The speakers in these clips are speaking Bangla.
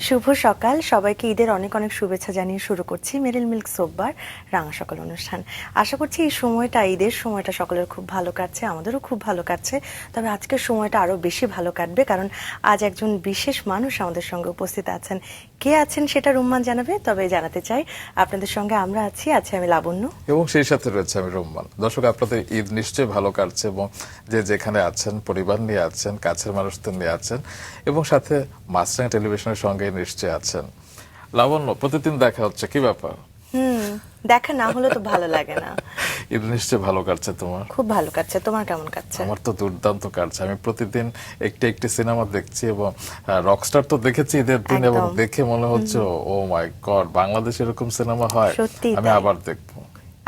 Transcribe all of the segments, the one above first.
শুভ সকাল সবাইকে, ঈদের অনেক অনেক শুভেচ্ছা জানিয়ে শুরু করছি মেরিল মিল্ক সোপবার রাঙা সকাল অনুষ্ঠান। আশা করছি এই সময়টা, ঈদের সময়টা সকলের খুব ভালো কাটছে, আমাদেরও খুব ভালো কাটছে। তবে আজকের সময়টা আরো বেশি ভালো কাটবে, কারণ আজ একজন বিশেষ মানুষ আমাদের সঙ্গে উপস্থিত আছেন। কে আছেন সেটা রুম্মান জানাবে, তবে জানাতে চাই আপনাদের সঙ্গে আমরা আছি আমি লাবণ্য, এবং সেই সাথে রয়েছে আমি রুম্মান। দর্শক, আপনাদের ঈদ নিশ্চয়ই ভালো কাটছে এবং যে যেখানে আছেন, পরিবার নিয়ে আছেন, কাছের মানুষদের নিয়ে আছেন এবং সাথে মাছরাঙা টেলিভিশনের সঙ্গে নিশ্চয়ই আছেন। লাবণ্য, প্রতিদিন দেখা হচ্ছে, কি ব্যাপার? দেখা না হলে তো ভালো লাগে না। ঈদ নিশ্চয়ই ভালো কাটছে তোমার? খুব ভালো কাটছে, তোমার কেমন কাটছে? আমার তো দুর্দান্ত কাটছে। আমি প্রতিদিন একটি একটি সিনেমা দেখছি এবং রকস্টার তো দেখেছি ঈদের দিন, এবং একদম। দেখে মনে হচ্ছে ও মাই গড, বাংলাদেশে এরকম সিনেমা হয়? সত্যিই আমি তাই। আবার দেখবো।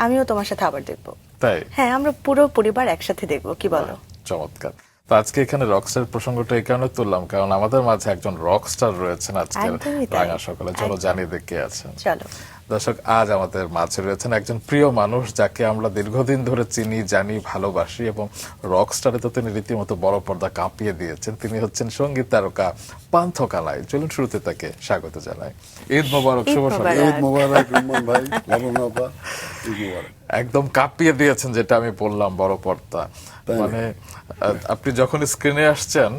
আমিও তোমার সাথে আবার দেখবো। তাই? হ্যাঁ, আমরা পুরো পরিবার একসাথে দেখবো, কি বলো? চমৎকার। তো আজকে এখানে রকস্টার প্রসঙ্গটা এই কারণে তুললাম, কারণ আমাদের মাঝে একজন রকস্টার রয়েছেন আজকে একদমই তাই। রাঙা সকালে। চলো একদম। জানিয়ে দেখে আছেন। চলো। দর্শক, আজ আমাদের মাঝে রয়েছেন একজন প্রিয় মানুষ, যাকে আমরা দীর্ঘদিন ধরে চিনি, জানি, ভালোবাসি এবং রকস্টারে তো তিনি রীতিমতো বড় পর্দা কাঁপিয়ে দিয়েছেন। তিনি হচ্ছেন সঙ্গীত তারকা পান্থ কানাই। চলুন শুরুতে তাকে স্বাগত জানাই। ঈদ মোবারক, ঈদ শুভ সকাল। মোবারক। ঈদ মোবারক রুম্মান ভাই, লাবণ্য আপা, ঈদ মোবারক। একদম কাঁপিয়ে দিয়েছেন, যেটা আমি বললাম, বড় পর্দা। তাই না? মানে আপনি যখন স্ক্রিনে আসছেন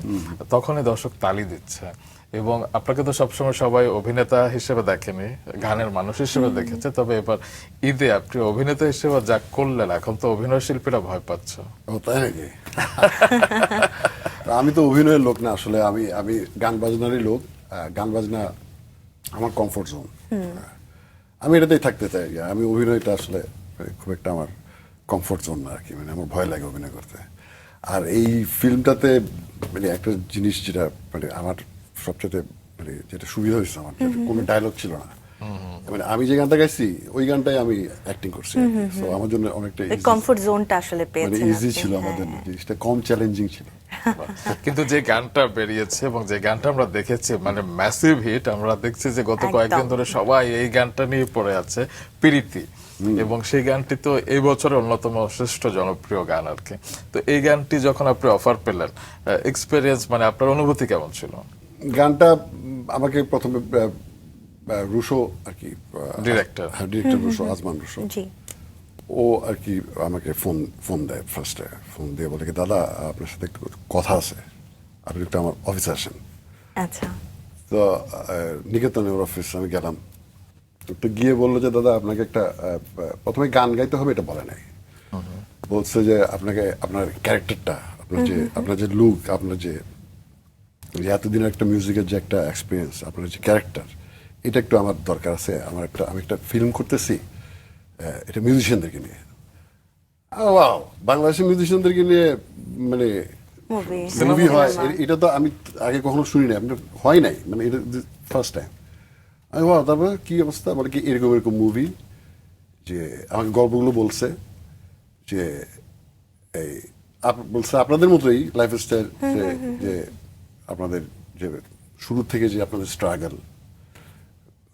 তখনই দর্শক তালি দিচ্ছে, এবং আপনাকে তো সবসময় সবাই অভিনেতা হিসেবে দেখেনি, গানের মানুষ হিসেবে দেখেছে। তবে এবার ঈদে আপনি অভিনেতা হিসেবে যা করলেন, এখন তো অভিনয় শিল্পীরা ভয় পাচ্ছে। ও তাই নাকি? তা আমি তো অভিনয়ের লোক না, আসলে আমি আমি গান বাজনারই লোক। গান বাজনা আমার কমফোর্ট জোন। আমি এটাতেই থাকতে চাই। আমি অভিনয়টা আসলে খুব একটা আমার কমফোর্ট জোন না আর কি। মানে আমার ভয় লাগে অভিনয় করতে। আর এই ফিল্মটাতে মানে একটা জিনিস যেটা মানে আমার সবচেয়ে মানে যেটা সুবিধা হয়েছে, আমার কোনো ডায়লগ ছিল না। মানে আমি যে গানটা গাইছি ওই গানটাই আমি অ্যাক্টিং করছি। তো আমার জন্য অনেকটা ওই কমফোর্ট জোনটা আসলে মানে পেয়েছেন ইজি আপনি। ছিল, আমাদের জিনিসটা কম চ্যালেঞ্জিং ছিল। কিন্তু যে গানটা বেরিয়েছে এবং যে গানটা আমরা দেখেছি, মানে ম্যাসিভ হিট। আমরা দেখছি যে গত একদম। কয়েকদিন ধরে সবাই এই গানটা নিয়ে পড়ে আছে, প্রীতি। এবং সেই গানটি তো এই বছরের অন্যতম শ্রেষ্ঠ জনপ্রিয় গান আর কি। তো এই গানটি যখন আপনি অফার পেলেন, এক্সপেরিয়েন্স মানে আপনার অনুভূতি কেমন ছিল? গানটা আমাকে প্রথমে রুশো আর কি, ডিরেক্টর। হ্যাঁ, ডিরেক্টর রুশো, আজমান রুশো, জি। ও আর কি আমাকে ফোন দেয়। ফার্স্টে ফোন দিয়ে বলে কি, দাদা আপনার সাথে একটু কথা আছে, আপনি একটু আমার অফিসে আসেন। আচ্ছা। তো নিকেতনের অফিস আমি গেলাম। তো গিয়ে বললো যে দাদা আপনাকে একটা প্রথমে গান গাইতে হবে এটা বলে নাই, বলছে যে আপনাকে আপনার ক্যারেক্টারটা, আপনার যে লুক, আপনার যে এতদিনের একটা মিউজিকের যে একটা এক্সপিরিয়েন্স, আপনার যে ক্যারেক্টার, এটা একটু আমার দরকার আছে। আমি একটা ফিল্ম করতেছি, এটা মিউজিশিয়ানদেরকে নিয়ে। ওয়াও, বাংলাদেশের মিউজিশিয়ানদেরকে নিয়ে মানে মুভি মুভি হয়, এটা তো আমি আগে কখনো শুনি নাই, হয় নাই, মানে এটা ফার্স্ট টাইম। আমি ওয়াও, তারপর কি অবস্থা, বলে কি এরকম এরকম মুভি, যে আমাকে গল্পগুলো বলছে, যে এই বলছে আপনাদের মতোই লাইফ স্টাইল, যে আপনাদের যে শুরু থেকে যে আপনাদের স্ট্রাগল,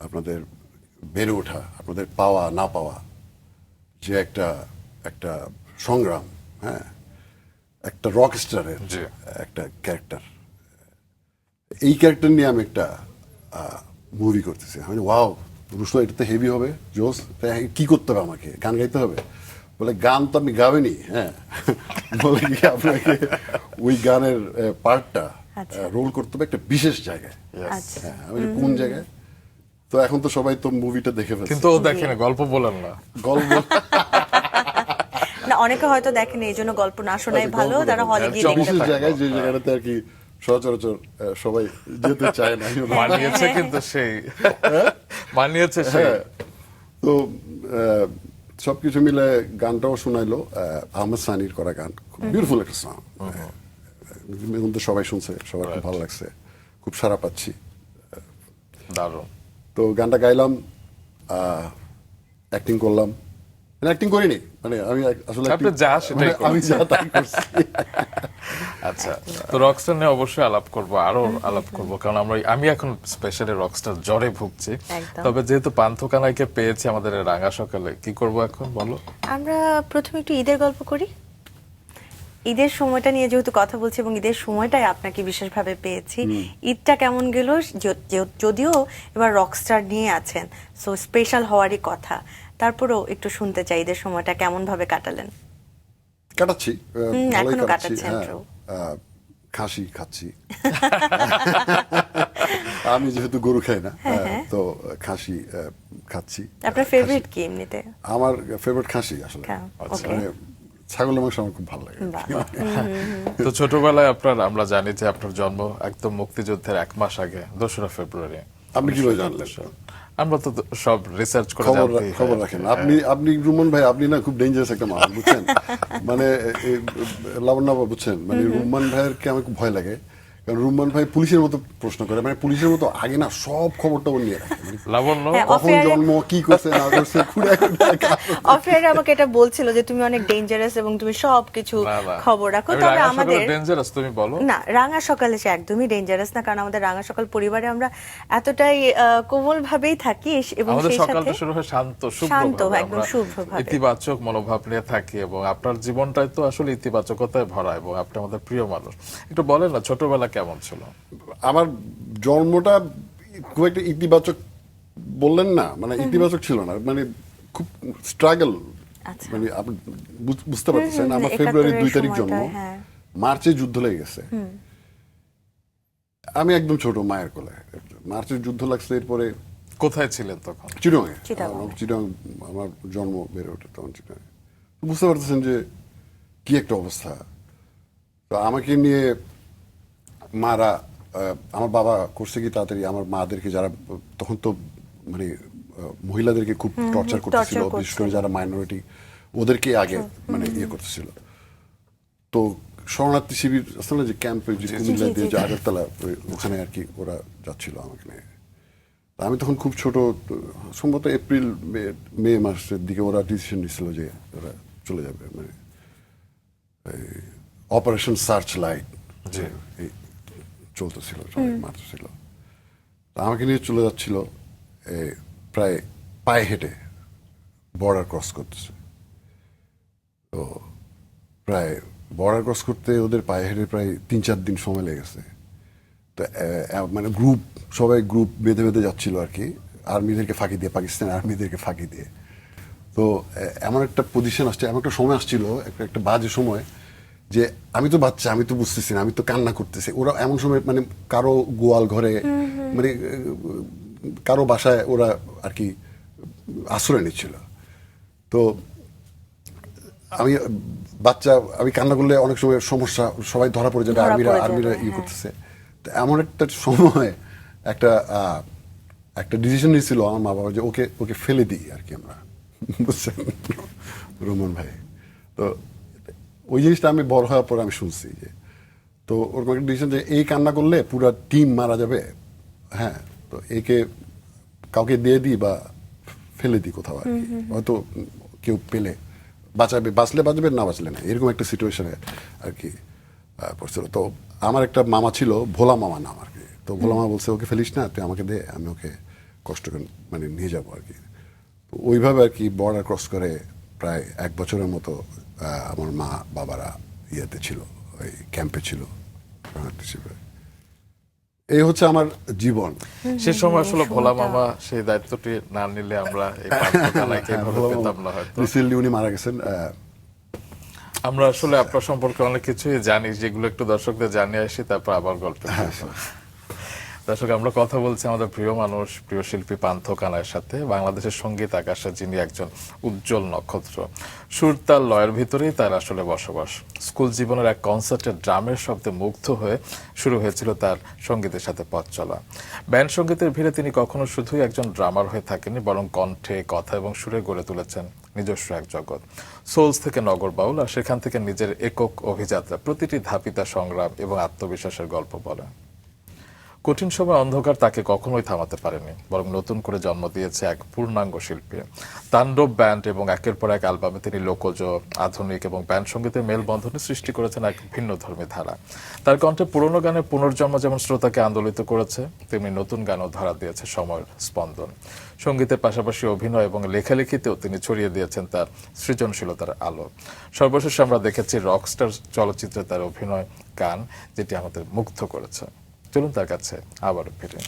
আপনাদের বেড়ে ওঠা, আপনাদের পাওয়া না পাওয়া, যে একটা একটা সংগ্রাম, হ্যাঁ, একটা রক স্টারের জি। একটা ক্যারেক্টার, এই ক্যারেক্টার নিয়ে আমি একটা মুভি করতেছি। আমি ওয়াও, রুশো, এটা তো হেভি হবে, জোস। কি করতে হবে আমাকে? গান গাইতে হবে? বলে গান তো আপনি গাবেনি, হ্যাঁ। বলে কি আপনাকে ওই গানের পার্টটা আচ্ছা। রোল করতে হবে একটা বিশেষ জায়গায়। আচ্ছা। হ্যাঁ, আমি বলি, কোন জায়গায়? তো এখন তো সবাই তো মুভিটা দেখে ফেলছে, কিন্তু ও দেখেন, গল্প বলেন না। গল্প না, অনেকে হয়তো দেখেন, এই জন্য গল্প না শোনাই ভালো, গল্প তারা দেখেন। হলে গিয়ে দেখতে বিশেষ পারে। জায়গায়, যে জায়গাটাতে আর কি সচরাচর সবাই যেতে চায় না। মানিয়েছে কিন্তু সেই, মানিয়েছে সেই। হ্যাঁ, তো সবকিছু মিলে গানটাও শোনাইলো, আহমেদ সানির করা গান, খুব বিউটিফুল একটা সং। এখন তো সবাই শুনছে, সবার খুব ভালো লাগছে, খুব সারা পাচ্ছি। দারুণ। তো গানটা গাইলাম, অ্যাক্টিং করলাম। অ্যাক্টিং করিনি, মানে আমি আসলে আপনি যা সেটাই করলেন। আমি যা তাই করছি। আচ্ছা, তো রকস্টার নিয়ে অবশ্যই আলাপ করব, আরো আলাপ করব, কারণ আমি এখন স্পেশালি রকস্টার জ্বরে ভুগছি। একদম। তবে যেহেতু পান্থ কানাইকে পেয়েছি আমাদের এই রাঙা সকালে, কি করব এখন বলো? আমরা প্রথমে একটু ঈদের গল্প করি। ঈদের সময়টা নিয়ে যেহেতু কথা বলছি এবং ঈদের সময়টাই আপনাকে বিশেষভাবে পেয়েছি, ঈদটা কেমন গেল? যদিও এবার রকস্টার নিয়ে আছেন, সো স্পেশাল হওয়ারই কথা, তারপরেও একটু শুনতে চাই ঈদের সময়টা কেমন ভাবে কাটালেন। কাটাচ্ছি, ভালোই এখনো কাটাচ্ছি। কাটাচ্ছেন, হ্যাঁ, true। খাসি খাচ্ছি। আমি যেহেতু গরু খাই না, তো খাসি খাচ্ছি। আপনার ফেভারিট কি এমনিতে? আমার ফেভারিট খাসি আসলে। ওকে। মানে ছাগলের মাংস আমার খুব ভালো লাগে। বাহ। তো ছোটবেলায় আমরা জানি যে আপনার জন্ম একদম মুক্তিযুদ্ধের 1 মাস আগে 2রা ফেব্রুয়ারি। আপনি কিভাবে জানলেন? আমরা তো সব রিসার্চ করে জানতেই হয়। খবর রাখেন আপনি রুম্মান ভাই, আপনি না খুব ডেঞ্জারাস একটা মানুষ, বুঝছেন? মানে লাবণ্য আপা, বুঝছেন, মানে রুম্মান ভাইয়েরকে আমার খুব ভয় লাগে, কারণ রুম্মান ভাই পুলিশের মতো প্রশ্ন করে, মানে পুলিশের মতো আগে না সব খবরটা ও নিয়ে রাখে, মানে লাবণ্য হ্যাঁ, কখন জন্ম, কি করছে না করছে, অফিয়ারে আমাকে এটা বলছিল যে তুমি অনেক ডেঞ্জারাস এবং তুমি সবকিছু না, না। খবর রাখো। আমি তবে রাঙা আমাদের সকালে dangerous, তুমি বলো। না, রাঙা সকালে সে একদমই ডেঞ্জারাস না, কারণ আমাদের রাঙা সকাল পরিবারে আমরা এতটাই কোমল ভাবেই থাকি এবং আমাদের সেই সকালটা সাথে শুরু হয় শান্ত শান্ত, শুভ্রভাবে, একদম আমরা শুভ্রভাবে। ইতিবাচক মনোভাব নিয়ে থাকি এবং আপনার জীবনটাই তো আসলে ইতিবাচকতায় ভরা এবং আপনি আমাদের প্রিয় মানুষ। একটু বলেন না, ছোটবেলা কেমন ছিল? আমার জন্মটা খুব একটা ইতিবাচক বললেন না, মানে ইতিবাচক ছিল না, মানে খুব স্ট্রাগল। আচ্ছা। মানে আপনি বুঝতে পারতেছেন, আমার 71 ফেব্রুয়ারি 2 তারিখ সময়টা, জন্ম, হ্যাঁ। মার্চে যুদ্ধ লেগে গেছে। আমি একদম ছোট, মায়ের কোলে। মার্চের যুদ্ধ লাগছে, এরপরে কোথায় ছিলেন তখন? চিটাগংয়ে। চিটাগং। চিটাগং আমার জন্ম, বেড়ে ওঠে তখন চিটাগংয়ে। বুঝতে পারতেছেন যে কি একটা অবস্থা। তো আমাকে নিয়ে মারা, আমার বাবা করছে কি তাড়াতাড়ি আমার মাদেরকে, যারা তখন তো মানে মহিলাদেরকে খুব টর্চার করতেছিল, torture বিশেষ করে করছিল। যারা মাইনরিটি, ওদেরকে আগে মানে ইয়ে করতেছিল। তো শরণার্থী শিবির আসলে যে ক্যাম্পে, যে কুমিল্লা দিয়ে যে আগরতলা, ওখানে আর কি ওরা যাচ্ছিল আমাকে নিয়ে। তা আমি তখন খুব ছোট, সম্ভবত এপ্রিল মে মাসের দিকে ওরা ডিসিশন নিচ্ছিল যে ওরা চলে যাবে, মানে অপারেশন সার্চ লাইট চলতেছিল, সবাই মারতেছিল। তা আমাকে নিয়ে চলে যাচ্ছিল, প্রায় পায়ে হেঁটে বর্ডার ক্রস করতেছে। তো প্রায় বর্ডার ক্রস করতে ওদের পায়ে হেঁটে প্রায় 3-4 দিন সময় লেগেছে। তো মানে সবাই গ্রুপ বেঁধে বেঁধে যাচ্ছিল আর কি, আর্মিদেরকে ফাঁকি দিয়ে, পাকিস্তান আর্মিদেরকে ফাঁকি দিয়ে। তো এমন একটা পজিশন আসছে, এমন একটা সময় আসছিল, একটা বাজে সময়, যে আমি তো বাচ্চা, আমি তো বুঝতেছি না, আমি তো কান্না করতেছি। ওরা এমন সময় মানে কারো গোয়াল ঘরে, মানে কারো বাসায় ওরা আর কি আশ্রয় নিচ্ছিল। তো আমি বাচ্চা, আমি কান্না করলে অনেক সময় সমস্যা, সবাই ধরা পড়ে যাবে, আর্মিরা ইয়ে করতেছে। তো এমন একটা সময় একটা ডিসিশন নিয়েছিল আমার মা বাবা, যে ওকে ফেলে দিই আর কি আমরা, বুঝছেন রোমান ভাই। তো ওই জিনিসটা আমি বড় হওয়ার পর আমি শুনছি, যে তো ওরকম একটা ডিসিশন, যে এই কান্না করলে পুরো টিম মারা যাবে, হ্যাঁ, তো একে কাউকে দিয়ে দিই বা ফেলে দিই কোথাও আর কি, হয়তো কেউ পেলে বাঁচাবে, বাঁচলে বাঁচবে, না বাঁচলে না, এরকম একটা সিচুয়েশনে আর কি পড়ছিল। তো আমার একটা মামা ছিল, ভোলা মামা নাম আর কি। তো ভোলা মামা বলছে, ওকে ফেলিস না, তুই আমাকে দে, আমি ওকে কষ্ট করে মানে নিয়ে যাবো আর কি। তো ওইভাবে আর কি বর্ডার ক্রস করে প্রায় 1 বছরের মতো আমার মা বাবারা ইয়েতে ছিল, ওই ক্যাম্পে ছিল হিসেবে। এই হচ্ছে আমার জীবন। সে সময় আসলে ভোলা মামা সেই দায়িত্বটি না নিলে আমরা এই পাঠ্যশালাকে এভাবে পেতাম না হয়তো। রিসেন্টলি উনি মারা গেছেন। আমরা আসলে আপনার সম্পর্কে অনেক কিছুই জানি, যেগুলো একটু দর্শকদের জানিয়ে আসি, তারপর আবার গল্প। দর্শক, আমরা কথা বলছি আমাদের প্রিয় মানুষ, প্রিয় শিল্পী পান্থ কানাইয়ের সাথে, বাংলাদেশের সঙ্গীত আকাশে যিনি একজন উজ্জ্বল নক্ষত্র। সুর তাল লয়ের ভিতরেই তার আসলে বসবাস। স্কুল জীবনের এক কনসার্টে ড্রামের শব্দে মুগ্ধ হয়ে শুরু হয়েছিল তার সঙ্গীতের সাথে পথ চলা। ব্যান্ড সঙ্গীতের ভিড়ে তিনি কখনো শুধুই একজন ড্রামার হয়ে থাকেননি, বরং কণ্ঠে, কথা এবং সুরে গড়ে তুলেছেন নিজস্ব এক জগৎ। সোলস থেকে নগর বাউল, আর সেখান থেকে নিজের একক অভিযাত্রা, প্রতিটি ধাপিতা সংগ্রাম এবং আত্মবিশ্বাসের গল্প বলে। কঠিন সময় অন্ধকার তাকে কখনোই থামাতে পারেনি, বরং নতুন করে জন্ম দিয়েছে এক পূর্ণাঙ্গ শিল্পী। তাণ্ডব ব্যান্ড এবং একের পর এক অ্যালবামে তিনি লোকজ, আধুনিক এবং ব্যান্ড সঙ্গীতের মেলবন্ধনে সৃষ্টি করেছেন এক ভিন্নধর্মী ধারা। তার কণ্ঠে পুরনো গানের পুনর্জন্ম যেমন শ্রোতাকে আন্দোলিত করেছে, তেমনি নতুন গানও ধরা দিয়েছে সময়ের স্পন্দন। সঙ্গীতের পাশাপাশি অভিনয় এবং লেখালেখিতেও তিনি ছড়িয়ে দিয়েছেন তার সৃজনশীলতার আলো। সর্বশেষ আমরা দেখেছি রকস্টার চলচ্চিত্রে তার অভিনয় গান, যেটি আমাদের মুগ্ধ করেছে। চলুন তার কাছে আবারও ফিরে।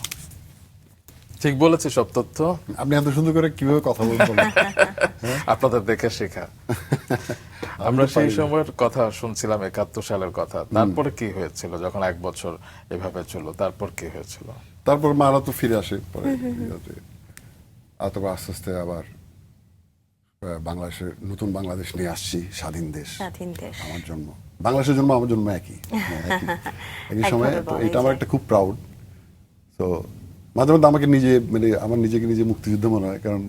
ঠিক বলেছি সব তথ্য? আপনি এত সুন্দর করে কিভাবে কথা বলতে আপনাদের দেখে শেখা। আমরা সেই সময়ের কথা শুনছিলাম, 71 সালের কথা। তারপরে কি হয়েছিল যখন 1 বছর এভাবে চললো? তারপর কি হয়েছিল? তারপর মারা তো ফিরে আসে পরে, তারপর আস্তে আস্তে আবার বাংলাদেশের নতুন বাংলাদেশ নিয়ে আসছি, স্বাধীন দেশ। আমার জন্ম, বাংলাদেশের জন্ম আমার জন্ম একই সময়। তো এটা আমার একটা খুব প্রাউড। তো মাঝে মধ্যে আমাকে নিজে মানে আমার নিজেকে নিজে মুক্তিযুদ্ধ মনে হয়, কারণ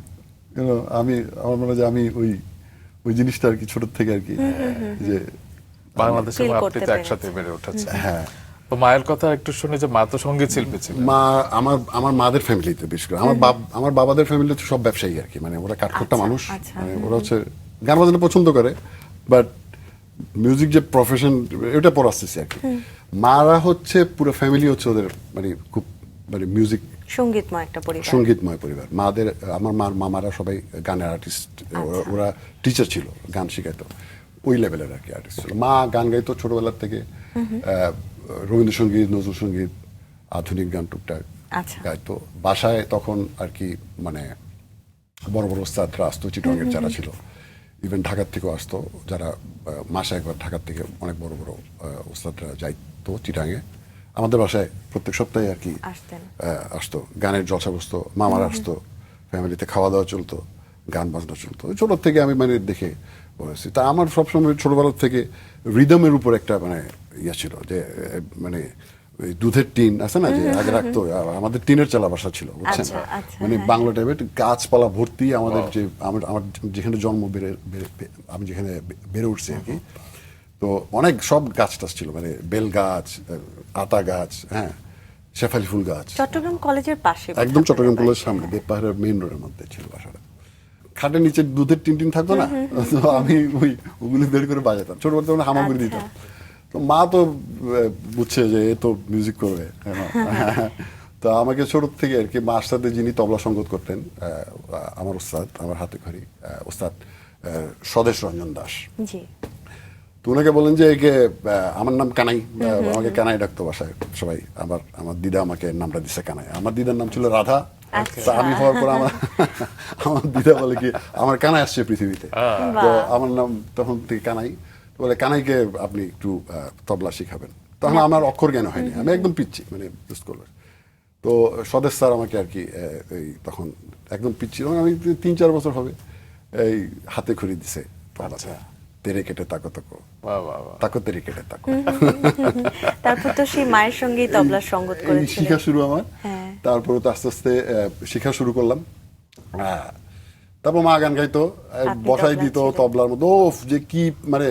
আমার মনে হয় যে আমি ওই জিনিসটা আর কি ছোট থেকে আর কি, যে বাংলাদেশে আপনি তো একসাথে বেড়ে উঠেছে। হ্যাঁ। তো মায়ের কথা একটু শুনি যে মা তো সঙ্গীত শিল্পী ছিলেন। মা আমার মাদের ফ্যামিলিতে, বিশেষ করে আমার বাবাদের ফ্যামিলিতে সব ব্যবসায়ী আর কি, মানে ওরা কাঠখোট্টা মানুষ, মানে ওরা হচ্ছে গান বাজানো পছন্দ করে, বাট মিউজিক যে প্রফেশন এটা পর আসতেছে আর কি। মারা হচ্ছে পুরো ফ্যামিলি হচ্ছে ওদের মানে খুব মানে মিউজিক সঙ্গীতময় পরিবার। আমার মামারা সবাই গানের আর্টিস্ট, ওরা টিচার ছিল, গান শেখাইতো, ওই লেভেলের আর কি আর্টিস্ট ছিল। মা গান গাইতো ছোটবেলার থেকে, রবীন্দ্রসঙ্গীত, নজরুল সঙ্গীত, আধুনিক গান টুকটাক গাইতো। বাসায় তখন আর কি মানে বড় বড় ওস্তাদরা আসতো, চিটগাংয়ের যারা ছিল, ইভেন ঢাকার থেকেও আসতো, যারা মাসে একবার ঢাকার থেকে অনেক বড় বড় ওস্তাদরা যাইতো চিটাঙে আমাদের বাসায় প্রত্যেক সপ্তাহে আর কি আসতো। গানের জলসা বসতো, মামারা আসতো, ফ্যামিলিতে খাওয়া দাওয়া চলতো, গান বাজনা চলতো। ছোট থেকে আমি মানে দেখে বলেছি। তা আমার সবসময় ছোটবেলার থেকে রিদমের উপর একটা মানে ইয়ে ছিল, যে মানে ওই দুধের টিন আছে না, যে আগে রাখতো, আমাদের টিনের চালা বাসা ছিল, বুঝছেন, মানে বাংলা টাইপের গাছপালা ভর্তি। আমাদের যে আমার যেখানে জন্ম আমি যেখানে বেড়ে উঠছি আর কি, তো অনেক সব গাছ টাছ ছিল, মানে বেল গাছ, আতা গাছ, হ্যাঁ, শেফালি ফুল গাছ। চট্টগ্রাম কলেজের পাশে, একদম চট্টগ্রাম কলেজের সামনে দেবপাহাড়ের মেইন রোডের মধ্যে ছিল বাসাটা। খাটের নিচে দুধের টিন থাকতো না, তো আমি ওগুলি বের করে বাজাতাম ছোটবেলা, তখন হামাগুড়ি দিতাম। তো মা তো বুঝছে যে এ তো মিউজিক করবে, তো আমাকে ছোট থেকে আর কি মার সাথে যিনি তবলা সঙ্গত করতেন, আমার ওস্তাদ, আমার হাতে খড়ি ওস্তাদ স্বদেশ রঞ্জন দাস, তো ওনাকে বলেন যে একে, আমার নাম কানাই, আমাকে কানাই ডাকতো বাসায় সবাই। আমার দিদা আমাকে নামটা দিচ্ছে কানাই। আমার দিদার নাম ছিল রাধা। আমি হওয়ার পর আমার দিদা বলে কি আমার কানাই আসছে পৃথিবীতে, তো আমার নাম তখন থেকে কানাই। বলে কানাইকে আপনি একটু তবলা শিখাবেন। তখন আমার অক্ষর জ্ঞান হয়নি, আমি একদম পিচ্ছি, মানে তো স্বদেশ স্যার আমাকে আর কি এই তখন একদম পিচ্ছি, আমি 3-4 বছর হবে, এই হাতে খড়ি দিছে, তেরে কেটে তাকো তাকো, তাকো তেরে কেটে তাকো। তারপর তো সেই মায়ের সঙ্গেই তবলার সঙ্গত করেছিলেন। শিখা শুরু আমার। তারপরে তো আস্তে আস্তে শিখা শুরু করলাম। তারপর মা গান গাইতো, বসাই দিত তবলার মধ্যে, ও যে কি মানে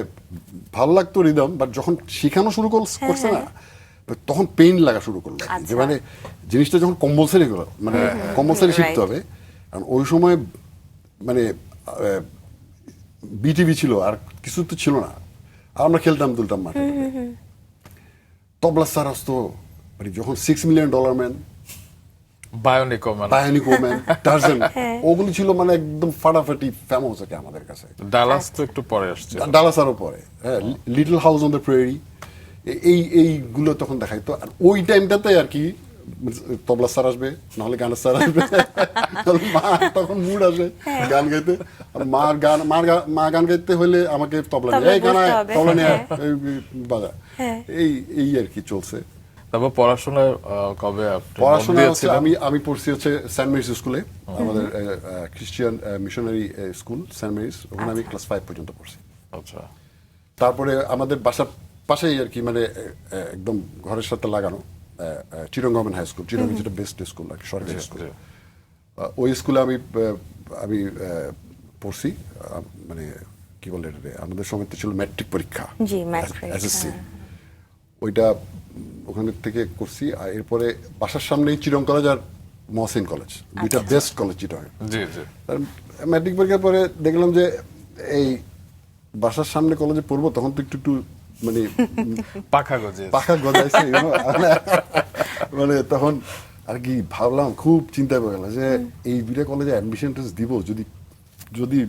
ভালো লাগতো রিদম। বাট যখন শিখানো শুরু করছে না, তখন পেইন লাগা শুরু করলো, যে মানে জিনিসটা যখন কম্পালসারি হলো, মানে কম্পালসারি শিখতে হবে। কারণ ওই সময় মানে বিটিভি ছিল, আর কিছু তো ছিল না, আর আমরা খেলতাম তুলতাম মাঠে। তবলা স্যার আসতো, মানে যখন $6 million man, bionic woman, Tarzan, ওগুলি ছিল মানে একদম ফাটাফাটি ফেমাস আর কি আমাদের কাছে। ডালাস তো একটু পরে আসছে, ডালাস আরো পরে, হ্যাঁ, little house on the prairie, এইগুলো তখন দেখাইতো। আর ওই টাইমটাতে আর কি তবলা স্যার আসবে, নাহলে গানের স্যার আসবে, মা তখন মুড আসে গান গাইতে। মা গান গাইতে হলে আমাকে তবলা নিয়ে, এই গানায় তবলা নিয়ে বাজা, এই আর কি চলছে। তারপর পড়াশোনায় কবে? পড়াশোনা হচ্ছে আমি পড়ছি হচ্ছে সেন্ট মেরিস স্কুলে, আমাদের Christian missionary school Saint Mary's, ওখানে আমি ক্লাস 5 পর্যন্ত পড়ছি। আচ্ছা। তারপরে আমাদের বাসার পাশেই আর কি, মানে একদম ঘরের সাথে লাগানো Chittagong government high school, Chittagong যেটা বেস্ট স্কুল আর কি, সরকারি স্কুল। ওই স্কুলে আমি পড়ছি। মানে কি বলে আমাদের সময় তো ছিল ম্যাট্রিক পরীক্ষা, এসএসসি, ওইটা ওখানে থেকে করছি। আর এরপরে বাসার সামনেই চিরং কলেজ আর মহসিন কলেজ, দুইটা বেস্ট কলেজ চিরং। জি জি। ম্যাট্রিক পরীক্ষার পরে দেখলাম যে এই বাসার সামনে কলেজে পড়বো, তখন তো একটু একটু মানে পাখা গজে। পাখা গজাইছে, মানে তখন আর কি ভাবলাম, খুব চিন্তায় পড়ে গেলাম যে এই দুইটা কলেজে অ্যাডমিশন টেস্ট দিব, যদি যদি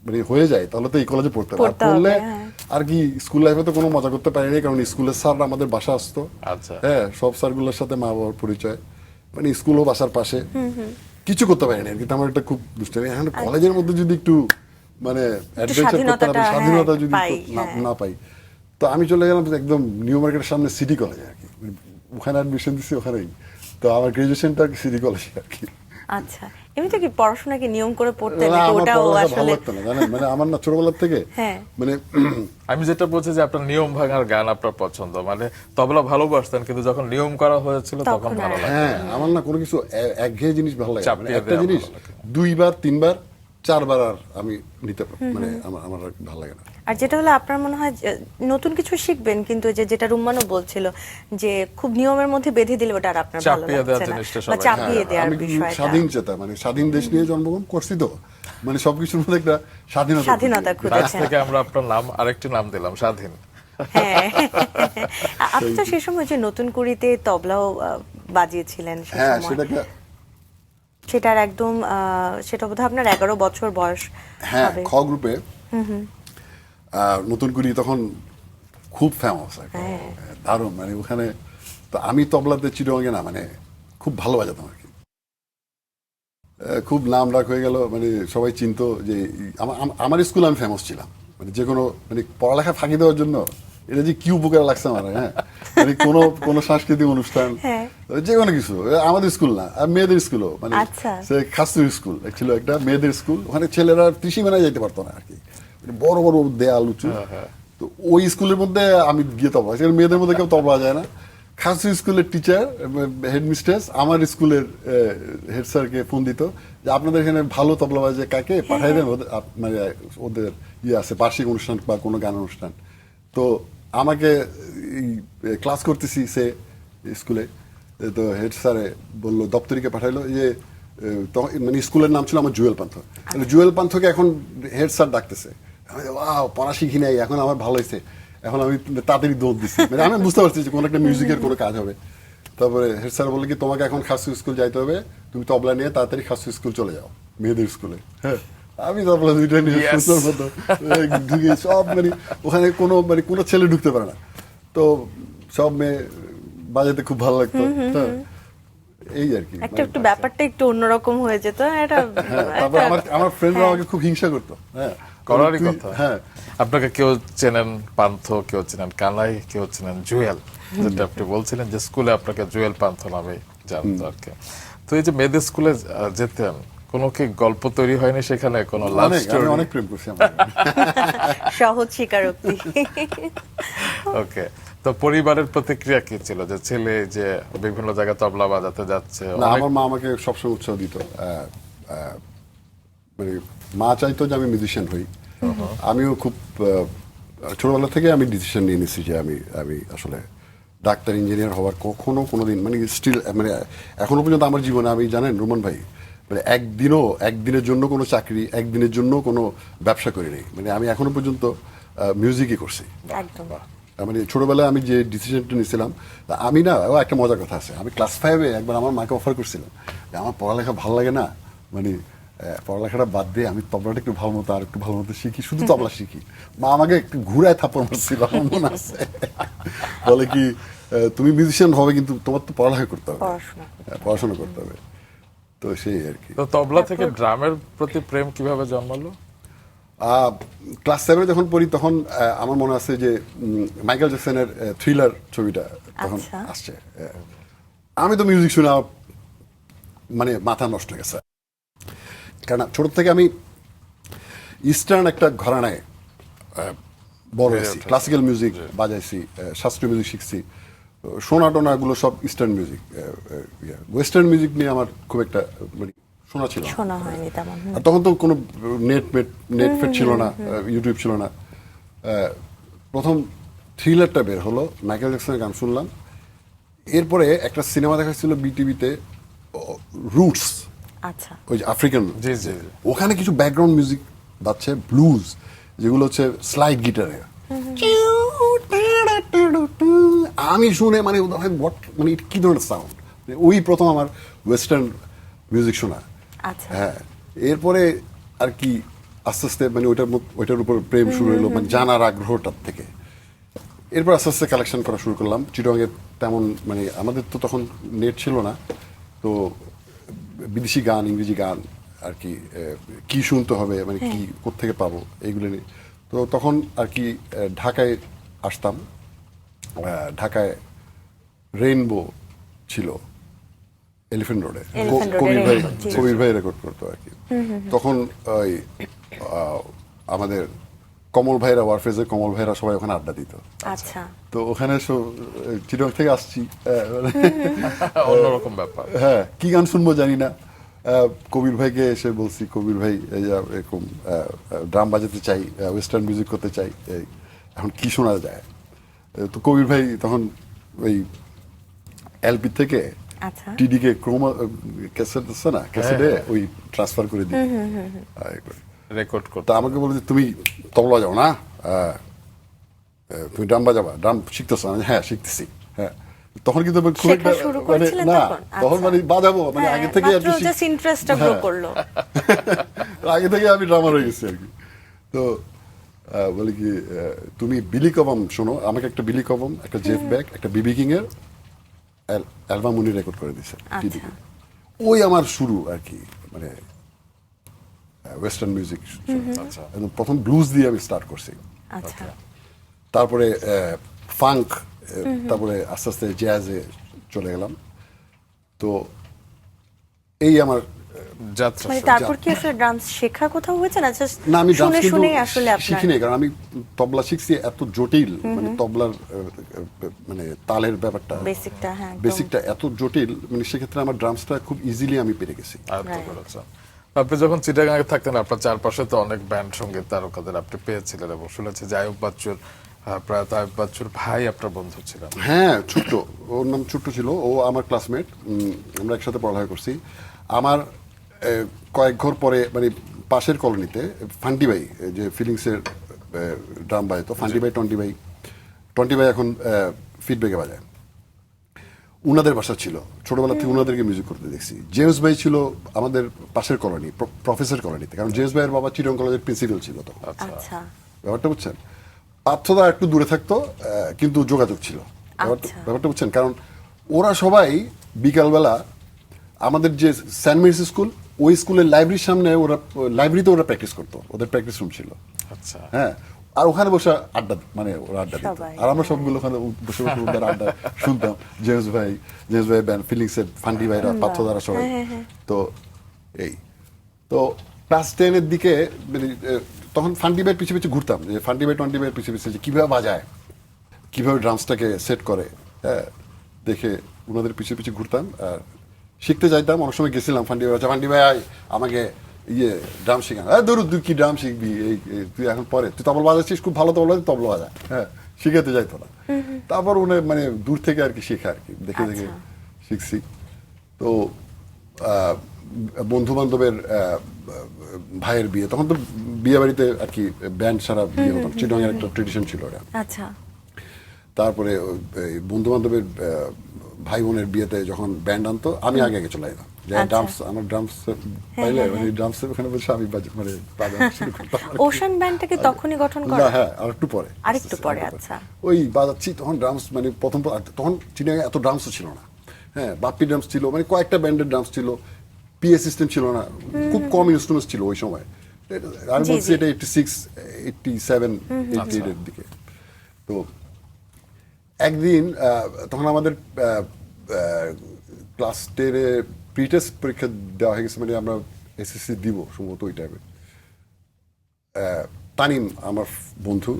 মানে হয়ে যায় তাহলে তো এই কলেজে পড়তে হবে। আর পড়তে হবে, পড়লে হ্যাঁ। আর কি স্কুল লাইফে তো কোনো মজা করতে পারিনি, কারণ স্কুলের স্যার আমাদের বাসা আসতো। আচ্ছা। হ্যাঁ, সব স্যারগুলোর সাথে মা বাবার পরিচয়, মানে স্কুলও বাসার পাশে, কিছু করতে পারিনি। কিন্তু আমার একটা খুব দুষ্টামি, এখন কলেজের মধ্যে যদি একটু মানে অ্যাডভেঞ্চার করতে পারি, স্বাধীনতাটা, স্বাধীনতা হ্যাঁ, যদি পাই, না পাই, তো আমি চলে গেলাম একদম নিউ মার্কেটের সামনে সিটি কলেজে আর কি, মানে ওখানে অ্যাডমিশন দিচ্ছি ওখানেই। তো আমার গ্রাজুয়েশনটা সিটি কলেজে আর কি। আচ্ছা, এমনিতে কি পড়াশোনা কি নিয়ম করে পড়তেন না, নাকি আমার ওটাও পড়ালেখা ভালো আসলে? লাগতো না, জানেন, মানে আমার না ছোটবেলার থেকে হ্যাঁ। মানে আমি যেটা বলছি যে আপনার নিয়ম ভাঙার গান আপনার পছন্দ, মানে তবলা ভালোবাসতেন, কিন্তু যখন নিয়ম করা হয়েছিল তখন তখন ভালো আর- লাগে। হ্যাঁ, আমার না কোনো কিছু একঘেয়ে জিনিস ভালো লাগে না। মানে চাপিয়ে একটা দেয়া জিনিস ভালো লাগে। 2 বার 3 বার 4 বার আর আমি নিতে মানে আমার আর ভালো লাগে না। আর যেটা হলো আপনার মনে হয় যে নতুন কিছু শিখবেন, কিন্তু যেটা রুম্মানও বলছিল যে খুব নিয়মের মধ্যে বেঁধে দিলে ওটা আর আপনার ভালো চাপিয়ে দেওয়ার লাগছে না, জিনিসটা বা সবাই- চাপিয়ে হ্যাঁ, দেওয়ার আমি খুব বিষয়টা। স্বাধীন চেতা, মানে স্বাধীন দেশ নিয়ে জন্মগ্রহণ করছি, তো মানে সবকিছুর মধ্যে একটা স্বাধীনতা স্বাধীনতা খুঁজি। আজ খুঁজেছেন। থেকে আমরা আপনার নাম আরেকটি নাম দিলাম, স্বাধীন। হ্যাঁ, আপনি তো সেই সময় যে নতুন কুড়িতে তবলাও বাজিয়েছিলেন সেই হ্যাঁ, সময়, সেটাকে সেটার একদম সেটা বোধহয় আপনার 11 বছর বয়স হ্যাঁ, হবে। খ গ্রুপে নতুন করি তখন খুব ফেমাস, দারুণ, মানে ওখানে তো আমি তবলাতে চিরঙ্গে না মানে খুব ভালো বাজাতাম আর কি। খুব নাম ডাক হয়ে গেল, মানে সবাই চিনতো যে আমার স্কুলে আমি ফেমাস ছিলাম, মানে যে কোনো মানে পড়ালেখা ফাঁকি দেওয়ার জন্য এটা যে কি উপকার লাগছে আমার। হ্যাঁ, মানে কোনো সাংস্কৃতিক অনুষ্ঠান, হ্যাঁ। যে কোনো কিছু, আমাদের স্কুল না, আর মেয়েদের স্কুলও, মানে আচ্ছা। সে খাস্তুরি স্কুল ছিল একটা মেয়েদের স্কুল, ওখানে ছেলেরা ত্রিশি মেলায় যাইতে পারতো না আর কি, মানে বড় বড় দেয়াল উঁচু। তো ওই স্কুলের মধ্যে আমি গিয়ে তবলা, সেখানে মেয়েদের মধ্যে কেউ তবলা যায় না। খাসি স্কুলের টিচার, হেডমিস্ট্রেস আমার স্কুলের হেড স্যারকে ফোন দিত যে আপনাদের এখানে ভালো তবলা বাজে কাকে পাঠাই দেন, মানে ওদের ইয়ে আছে বার্ষিক অনুষ্ঠান বা কোনো গান অনুষ্ঠান। তো আমাকে ক্লাস করতেছি সে স্কুলে, তো হেড স্যারে বললো, দপ্তরিকে পাঠাইলো যে তখন মানে স্কুলের নাম ছিল আমার জুয়েল পান্থ, জুয়েল পান্থকে এখন হেড স্যার ডাকতেছে। আমি পড়া শিখি নাই, এখন আমার ভালো হয়েছে, এখন আমি তাড়াতাড়ি দৌড় দিচ্ছি, মানে আমি বুঝতে পারছি যে কোনো একটা মিউজিকের কোনো কাজ হবে। তারপরে হেড স্যার বললো কি তোমাকে এখন খাসু স্কুল যাইতে হবে, তুমি তবলা নিয়ে তাড়াতাড়ি খাসু স্কুল চলে যাও, মেয়েদের স্কুলে। হ্যাঁ, আমি তবলা দুইটা নিয়ে সুন্দর মতো ঢুকে সব, মানে ওখানে কোনো ছেলে ঢুকতে পারে না, তো সব মেয়ে বাজাতে খুব ভালো লাগতো। হ্যাঁ, এই আর কি একটু ব্যাপারটা একটু অন্যরকম হয়ে যেত এটা। হ্যাঁ, তারপর আমার ফ্রেন্ডরা আমাকে খুব হিংসা করতো। হ্যাঁ, করারই তুই- কথা। হ্যাঁ, আপনাকে কেউ চেনেন পান্থ, কেউ চেনেন কানাই, কেউ চেনেন জুয়েল, যেটা আপনি বলছিলেন যে স্কুলে আপনাকে জুয়েল পান্থ নামে জানতো আর কি। তো এই যে মেয়েদের স্কুলে যেতেন, কোনো কি গল্প তৈরি হয়নি সেখানে, কোনো লাভ আমি স্টোরি? অনেক প্রেম করছি আমার। সহজ স্বীকারোক্তি। ওকে, তো পরিবারের প্রতিক্রিয়া কি ছিল যে ছেলে যে বিভিন্ন জায়গায় তবলা বাজাতে যাচ্ছে? না, অনেক- আমার মা আমাকে সবসময় উৎসাহ দিত, মানে মা চাইতো যে আমি মিউজিশিয়ান হই। আমিও খুব ছোটবেলা থেকে আমি ডিসিশন নিয়ে নিয়েছি যে আমি আসলে ডাক্তার ইঞ্জিনিয়ার হওয়ার কখনো কোনোদিন মানে স্টিল মানে এখনো পর্যন্ত আমার জীবনে আমি জানেন রোমান ভাই, মানে একদিনের জন্য কোনো চাকরি, একদিনের জন্য কোনো ব্যবসা করি নাই, মানে আমি এখনো পর্যন্ত মিউজিকই করছি। একদম। মানে ছোটবেলায় আমি যে ডিসিশনটা নিয়েছিলাম, আমি না, একটা মজার কথা আছে, আমি ক্লাস 5-এ একবার আমার মাকে অফার করছিলাম যে আমার পড়ালেখা ভালো লাগে না, মানে পড়ালেখাটা বাদ দিয়ে আমি তবলাটা একটু ভালো মতো আর একটু ভালো মতো শিখি, শুধু তবলা শিখি। মা আমাকে একটু ঘুরায় থাপ্পড় মারছিল, আমার মনে আছে, বলে কি তুমি মিউজিশিয়ান হবে কিন্তু তোমার তো পড়ালেখা করতে হবে, পড়াশোনা করতে হবে। তো সেই আর কি। তো তবলা থেকে ড্রামের প্রতি প্রেম কিভাবে জন্মালো? ক্লাস 7-এ যখন পড়ি তখন আমার মনে আছে যে মাইকেল জ্যাকসনের থ্রিলার ছবিটা তখন আচ্ছা। আসছে। আমি তো মিউজিক শুনে আমার মানে মাথা নষ্ট হয়ে গেছে, কারণ ছোট থেকে আমি ইস্টার্ন একটা ঘরানায় বড় হয়েছি, ক্লাসিক্যাল মিউজিক বাজাইছি, শাস্ত্রীয় মিউজিক শিখছি, সোনাটোনাগুলো সব ইস্টার্ন মিউজিক। ওয়েস্টার্ন মিউজিক নিয়ে আমার খুব একটা মানে শোনা ছিল না। শোনা হয়নি তেমন। আর তখন তো কোনো নেট ছিল না, ইউটিউব ছিল না। প্রথম থ্রিলারটা বের হলো, মাইকেল জ্যাকসনের গান শুনলাম, এরপরে একটা সিনেমা দেখা ছিল বিটিভিতে, রুটস, আচ্ছা ওই যে আফ্রিকান, জি, জি, জি। ওখানে কিছু ব্যাকগ্রাউন্ড মিউজিক বাজছে, ব্লুজ, যেগুলো হচ্ছে স্লাইড গিটারে। আমি শুনে মানে what, মানে এটা কি ধরনের সাউন্ড, ওই প্রথম আমার ওয়েস্টার্ন মিউজিক শোনা। আচ্ছা হ্যাঁ, এরপরে আর কি আস্তে আস্তে মানে ওইটার উপর প্রেম শুরু হলো, মানে জানার আগ্রহটার থেকে। এরপর আস্তে আস্তে কালেকশন করা শুরু করলাম। চিটাগাংয়ে তেমন মানে আমাদের তো তখন নেট ছিল না, তো বিদেশি গান, ইংরেজি গান আর কি কি শুনতে হবে, মানে কি কোত্থেকে পাবো এইগুলো নিয়ে। তো তখন আর কি ঢাকায় আসতাম। ঢাকায় রেইনবো ছিল এলিফ্যান্ট রোডে, Elephant Road এ কবির ভাই, Rainbow, জি। কবির ভাই রেকর্ড করতো আর কি। তখন ওই আমাদের কমল ভাইরা, ওয়ারফেজের কমল ভাইরা সবাই ওখানে আড্ডা দিত। আচ্ছা তো ওখানে চিটং থেকে আসছি, অন্যরকম ব্যাপার। হ্যাঁ, কি গান শুনবো জানি না। কবির ভাইকে এসে বলছি, কবির ভাই এই যে এরকম ড্রাম বাজাতে চাই, ওয়েস্টার্ন মিউজিক করতে চাই, এখন কি শোনা যায়? তো কবির ভাই তখন ওই এলপি থেকে আচ্ছা টিডিকে ক্রোমা ক্যাসেট আছে না, ক্যাসেটে ওই ট্রান্সফার করে দিই। রেকর্ড করতে তা আমাকে বলে যে তুমি তবলা বাজাও না, তুমি ড্রাম বাজাবা, ড্রাম শিখতেছো? আমি হ্যাঁ শিখতেছি। হ্যাঁ, তখন কিন্তু আমি খুব শেখা একটা শুরু মানে করেছিলেন না, তখন? তখন আচ্ছা। মানে বাজাবো মানে আগে থেকে আর কি মাত্র জাস্ট ইন্টারেস্টটা গ্রো করলো। আগে থেকে আমি ড্রামার হয়ে গেছি আর কি। তো বলে কি তুমি বিলি কবম শোনো, আমাকে একটা বিলি কবম, একটা জেফ ব্যাক, একটা বিবি কিং এর অ্যালবাম উনি রেকর্ড করে দিয়েছে। আচ্ছা। ওই আমার শুরু আর কি, মানে ওয়েস্টার্ন মিউজিক। আচ্ছা। একদম প্রথম ব্লুজ দিয়ে আমি স্টার্ট করছি, আচ্ছা তারপরে ফাঙ্ক, তারপরে আস্তে আস্তে জ্যাজে চলে গেলাম। তো এই আমার যাত্রা মানে শুরু। তারপর কি আসলে ড্রামস শেখা কোথাও হয়েছে না, জাস্ট না, আমি ড্রামস শুনে কিন্তু শুনেই আসলে আপনার শিখি নাই, কারণ আমি তবলা শিখছি, এত জটিল মানে তবলার মানে তালের ব্যাপারটা, বেসিকটা, হ্যাঁ একদম। বেসিকটা এত জটিল, মানে সেক্ষেত্রে আমার ড্রামসটা খুব ইজিলি আমি পেরে গেছি। আয়ত্ত Right. করেছেন। আপনি যখন চিটাগাঙে থাকতেন, আপনার চারপাশে তো অনেক ব্যান্ড সঙ্গীত তারকাদের আপনি পেয়েছিলেন, এবং শুনেছি যে আয়ুব বাচ্চুর, প্রয়াত আয়ুব বাচ্চুর ভাই আপনার বন্ধু ছিলেন। হ্যাঁ, ছোট্ট, ওর নাম ছোট্ট ছিল, ও আমার ক্লাসমেট, আমরা একসাথে পড়ালেখা করছি। আমার কয়েক ঘর পরে মানে পাশের কলোনিতে ফান্টি ভাই, যে ফিলিংসের ড্রাম বাজাতো, ফান্টি ভাই, টন্টি ভাই এখন ফিডব্যাকে বাজায়, উনাদের বাসা ছিল, ছোটবেলা থেকে উনাদেরকে মিউজিক করতে দেখছি। জেমস ভাই ছিল আমাদের পাশের কলোনি, প্রফেসর কলোনিতে, কারণ জেমস ভাইয়ের বাবা চিটং কলেজের প্রিন্সিপাল ছিল তখন। আচ্ছা ব্যাপারটা বুঝছেন? পার্থদা একটু দূরে থাকতো, কিন্তু যোগাযোগ ছিল। আচ্ছা। ব্যাপারটা বুঝছেন? কারণ ওরা সবাই বিকালবেলা আমাদের যে সেন্ট মেরিস স্কুল, ওই স্কুলের লাইব্রেরির সামনে, ওরা লাইব্রেরিতে ওরা প্র্যাকটিস করতো, ওদের প্র্যাকটিস রুম ছিল। আচ্ছা। হ্যাঁ, আর ওখানে বসে আড্ডা, মানে ওরা আড্ডা দিত, সবাই। আর আমরা সবগুলো ওখানে বসে বসে ওদের আড্ডা শুনতাম। জেমস ভাই ব্যান্ড, ফিলিংসের ফান্ডি ভাইরা, পার্থদারা সবাই। তো এই তো ক্লাস 10-এর দিকে মানে, তখন ফান্ডি ভাইয়ের পিছিয়ে পিছিয়ে ঘুরতাম, যে ফান্ডি ভাই, টোয়েন্টি ভাইয়ের পিছিয়ে পিছিয়ে যে কীভাবে বাজায়, কীভাবে ড্রামসটাকে সেট করে, হ্যাঁ, দেখে ওনাদের পিছিয়ে পিছিয়ে ঘুরতাম আর শিখতে চাইতাম। অনেক সময় গেছিলাম, ফান্ডি ভাই, ফান্ডি ভাই আমাকে ড্রাম শেখান। হ্যাঁ ধরু, তুই কি ড্রাম শিখবি, তুই এখন পরে, তুই তবলা বাজাচ্ছিস, খুব ভালো তবলা, তবলা বাজা। হ্যাঁ, শিখাতে যাইতো না। তারপর উনি মানে দূর থেকে আর কি শেখা, আর কি দেখে দেখে শিখছি। তো বন্ধু বান্ধবের ভাইয়ের বিয়ে, তখন তো বিয়ে বাড়িতে আর কি ব্যান্ড ছাড়া বিয়ে হতো, চিটংয়ের একটা ট্রেডিশন ছিল ওটা। আচ্ছা তারপরে বন্ধু বান্ধবের ভাই বোনের বিয়েতে যখন ব্যান্ড আনতো, আমি আগে আগে চলে যেতাম, যে আচ্ছা। ড্রামস, আমার ড্রামস পাইলে মানে ড্রামসের ওখানে বসে আমি মানে বাজানো শুরু করতাম আর কি। ওশান ব্যান্ডটাকে তখনই গঠন না, করা? হ্যাঁ, আরেকটু পরে, আরেকটু পরে, আচ্ছা। ওই বাজাচ্ছি তখন ড্রামস, মানে প্রথম তখন চিটাগাঙে এত ড্রামসও ছিল না। হ্যাঁ, বাপ্পি ড্রামস ছিল, মানে কয়েকটা ব্যান্ডের ড্রামস ছিল, পিএ সিস্টেম ছিল না, খুব কম ইনস্ট্রুমেন্টস ছিল ওই সময়। আমি জি, বলছি জি। এটা 86, 87, 88-এর দিকে। তো একদিন তখন আমাদের ক্লাস 10-এ প্রি টেস্ট পরীক্ষা দেওয়া হয়ে গেছে, মানে আমরা এসএসসি দিব সম্ভবত ওই টাইমে। তানিম আমার বন্ধু,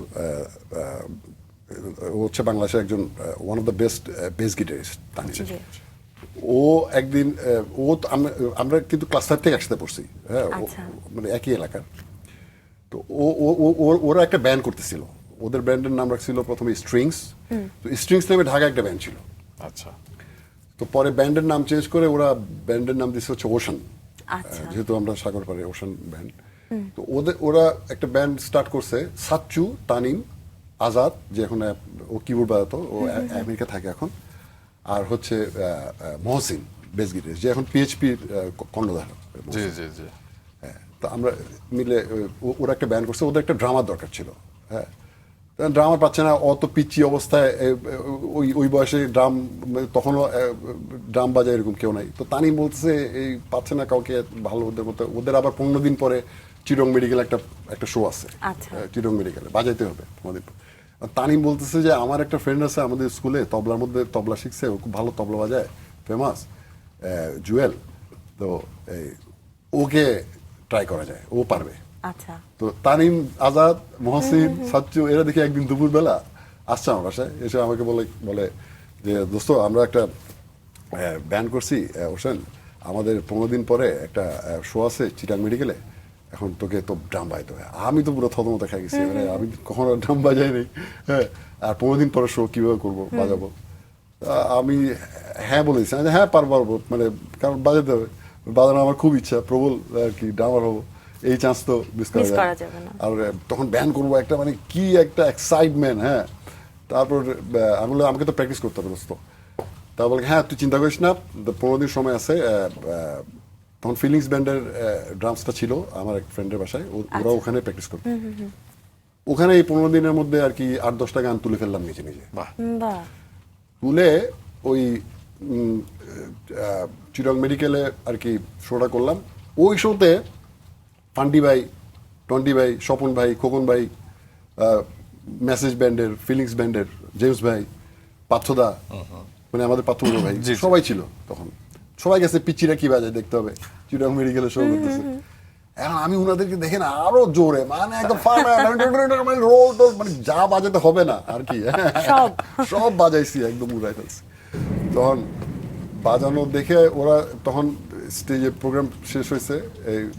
ও হচ্ছে বাংলাদেশের একজন one of the best bass guitarist, Tanim. জি। ও একদিন ও তো আমরা কিন্তু ক্লাস 5 থেকে একসাথে পড়ছি, হ্যাঁ, আচ্ছা। মানে একই এলাকার। তো ওরা একটা ব্যান্ড করতেছিল, ওদের ব্যান্ডের নাম রাখছিল প্রথমে স্ট্রিংস। তো স্ট্রিংস নামে ঢাকা একটা ব্যান্ড ছিল। আচ্ছা। তো পরে ব্যান্ডের নাম চেঞ্জ করে ওরা ব্যান্ডের নাম দিচ্ছে হচ্ছে ওশান, আচ্ছা। যেহেতু আমরা সাগর পারে ওশান ব্যান্ড। তো ওরা একটা ব্যান্ড স্টার্ট করছে, সাচ্চু, তানিম, আজাদ, যে এখন ও কিবোর্ড বাজাতো, ও আমেরিকা থাকে এখন, আর হচ্ছে মহসিন বেস গিটারিস্ট, যে এখন পিএইচপি কর্ণধার। জি জি জি। হ্যাঁ, তো আমরা মিলে ওরা একটা ব্যান্ড করছে, ওদের একটা ড্রামার দরকার ছিল। হ্যাঁ, ড্রামার পাচ্ছে না, অত পিচ্ছি অবস্থায়, ওই বয়সে ড্রাম, তখনও ড্রাম বাজায় এরকম কেউ নাই। তো তানি বলতেছে এই পাচ্ছে না কাউকে ভালো ওদের মতো। ওদের আবার 15 দিন পরে চিরং মেডিকেল একটা শো আছে, আচ্ছা। চিরং মেডিকেলে বাজাইতে হবে 15 দিন পর। তানিম বলতেছে যে আমার একটা ফ্রেন্ড আছে আমাদের স্কুলে, তবলার মধ্যে তবলা শিখছে, ও খুব ভালো তবলা বাজায়, ফেমাস, জুয়েল। তো ওকে ট্রাই করা যায়, ও পারবে। আচ্ছা। তো তানিম, আজাদ, মহসিন, সাচ্চু এরা দেখি একদিন দুপুরবেলা আসছে আমার বাসায়, এসে আমাকে বলে যে দোস্ত আমরা একটা ব্যান্ড করছি ওশান, আমাদের 15 দিন পরে একটা শো আছে চিটাং মেডিকেলে, এখন তোকে তো ড্রাম বাজাইতে হবে। আমি তো পুরো থতমত খাই গেছি, মানে আমি কখনো ড্রাম বাজাই নাই, হ্যাঁ, আর 15 দিন পরে শো কিভাবে করবো, বাজাবো। আমি হ্যাঁ বলেছি, হ্যাঁ পারবো, মানে কারণ বাজাতে হবে, বাজানো আমার খুব ইচ্ছা, প্রবল আর কি, ড্রামার হবো, এই চান্স তো মিস করা যাবে না। আর তখন ব্যান করবো একটা, মানে কি একটা এক্সাইটমেন্ট। হ্যাঁ, তারপর আমি বললাম আমাকে তো প্র্যাকটিস করতে হবে দোস্ত। তা বলে হ্যাঁ তুই চিন্তা করিস না, 15 দিন সময় আছে। তখন ফিলিংস ব্যান্ডের ড্রামসটা ছিল আমার এক ফ্রেন্ডের বাসায়, ওরা ওখানে প্র্যাকটিস করতো। ওখানে এই 15 দিনের মধ্যে আর কি 8-10টা গান তুলে ফেললাম নিজে নিজে। বাহ। বাহ। তুলে ওই চিরং মেডিকেলে আর কি শোটা করলাম। ওই শোতে ফান্ডি ভাই, টন্টি ভাই, স্বপন ভাই, খোকন ভাই, মেসেজ ব্যান্ডের, ফিলিংস ব্যান্ডের জেমস ভাই, পার্থদা, মানে আমাদের পার্থদা ভাই, সবাই ছিল তখন। সবাই গেছে পিচ্চিরা কি বাজায় দেখতে হবে, চিরং মেডিকেলে শো করতেছে। এখন আমি ওনাদেরকে দেখে না আরো জোরে, মানে একদম মানে রোল টোল, মানে যা বাজাতে হবে না আর কি, সব বাজাইছি, একদম উড়াই ফেলছি। তখন বাজানো দেখে ওরা, তখন স্টেজে প্রোগ্রাম শেষ হয়েছে,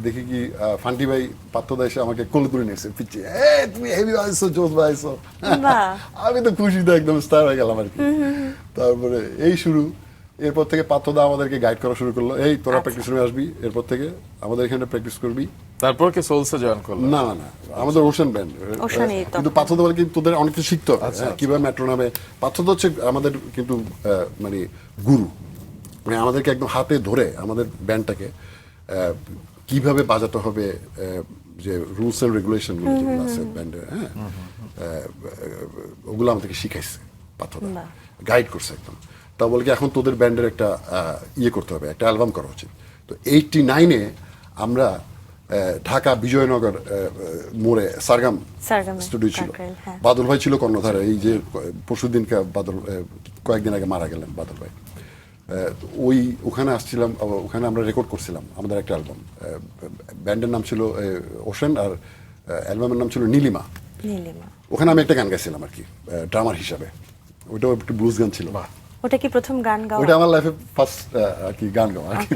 দেখি কি ফান্টি ভাই, পাত্রদা এসে আমাকে কোলে তুলে নিয়েছে পিছিয়ে, তুমি হেভি বাজাইছো, জোস বাজাইছো। আমি তো খুশিতে একদম স্টার হয়ে গেলাম আর কি। তারপরে এই শুরু, এরপর থেকে পাত্রদা আমাদেরকে গাইড করা শুরু করলো, এই তোরা প্র্যাকটিস রুমে আসবি, এরপর থেকে আমাদের এখানে প্র্যাকটিস করবি। তারপর কি সোলসে জয়েন করলো? না না না, আমাদের ওশান ব্যান্ড। কিন্তু পাত্রদা বলে কিন্তু তোদের অনেক কিছু শিখতে হবে, কিভাবে মেট্রো নামে। পাত্রদা হচ্ছে আমাদের কিন্তু মানে গুরু, মানে আমাদেরকে একদম হাতে ধরে আমাদের ব্যান্ডটাকে কিভাবে বাজাতে হবে, যে রুলস এন্ড রেগুলেশন গুলো যেগুলো আছে ব্যান্ডের, হ্যাঁ, ওগুলো আমাদেরকে শিখাইছে পাত্রদা, গাইড করছে একদম। তা বলে কি এখন তোদের ব্যান্ডের একটা ইয়ে করতে হবে, একটা অ্যালবাম করা উচিত। তো 89-এ আমরা ঢাকা বিজয়নগর মোড়ে সারগাম স্টুডিও ছিল, বাদল ভাই ছিল কর্ণধারে, এই যে পরশুদিন বাদল কয়েকদিন আগে মারা গেলেন বাদল ভাই। ওখানে আসছিলাম, ওখানে আমরা রেকর্ড করছিলাম আমাদের একটা অ্যালবাম। ব্যান্ডের নাম ছিল ওশান, আর অ্যালবামের নাম ছিল নীলিমা। ওখানে আমি একটা গান গাইছিলাম আর কি, ড্রামার হিসাবে। ওইটাও একটু ব্লুজ গান ছিল। ওটা কি প্রথম গান গাওয়া? ওটা আমার লাইফে ফার্স্ট আর কি গান গাওয়া আর কি।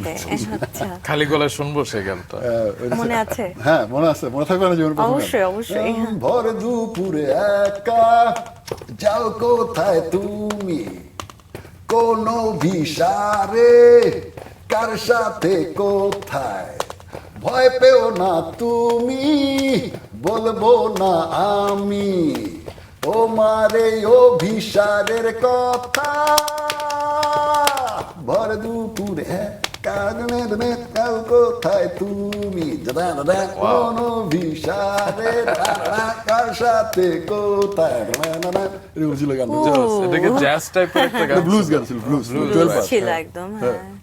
খালি গলায় শুনবো সেই গানটা, মনে আছে? হ্যাঁ মনে আছে, মনে থাকবে না জীবন? অবশ্যই অবশ্যই। ভর দুপুরে একা যাও কোথায় তুমি, কোন ভিসারে, কার সাথে কোথায়, ভয় পেও না তুমি, বলবো না আমি তোমার এই অভিসারের কথা। ভর দুপুরে কোথায় তুমি, কোন অভিসারে, কার সাথে কোথায়, এরকম ছিল গান। এটাকে জ্যাজ টাইপের একটা গান, ব্লুজ গান ছিল, ব্লুজ ছিল একদম।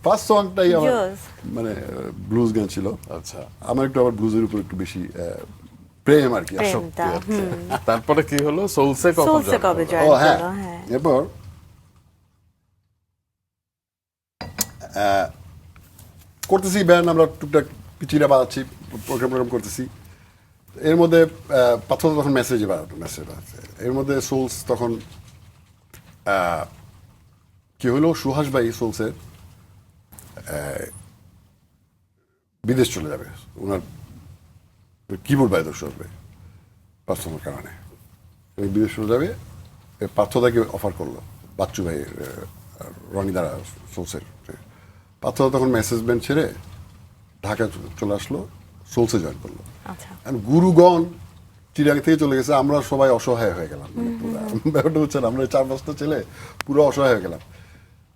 ফার্স্ট সংটাই আমার মানে ব্লুজ গান ছিল। আচ্ছা, আমার একটু আবার ব্লুজের উপর একটু বেশি প্রেম আর কি, আসক্তি। তারপরে কি হলো? সোলসে কবে জয়েন করলো? হ্যাঁ, এরপর করতেছি ব্যান্ড, আমরা টুকটাক পিচিরা বাজাচ্ছি, প্রোগ্রাম করতেছি। এর মধ্যে পাথর তখন মেসেজ বাড়াচ্ছে। এর মধ্যে সোলস তখন কি হলো, সুহাস ভাই সোলসের বিদেশ চলে যাবে, ওনার কিবোর্ড বাই দোষ আসবে পার্সোনাল কারণে, বিদেশ চলে যাবে। পার্থদাকে অফার করলো, বাচ্চু ভাই রনি দ্বারা সোলসের। পার্থদা তখন মেসেজ ব্যান্ড ছেড়ে ঢাকা চলে আসলো, সোলসে জয়েন করলো। আচ্ছা। গুরুগণ চিরাং থেকে চলে গেছে, আমরা সবাই অসহায় হয়ে গেলাম। ব্যাপারটা হচ্ছে না, আমরা 4-5টা ছেলে পুরো অসহায় হয়ে গেলাম।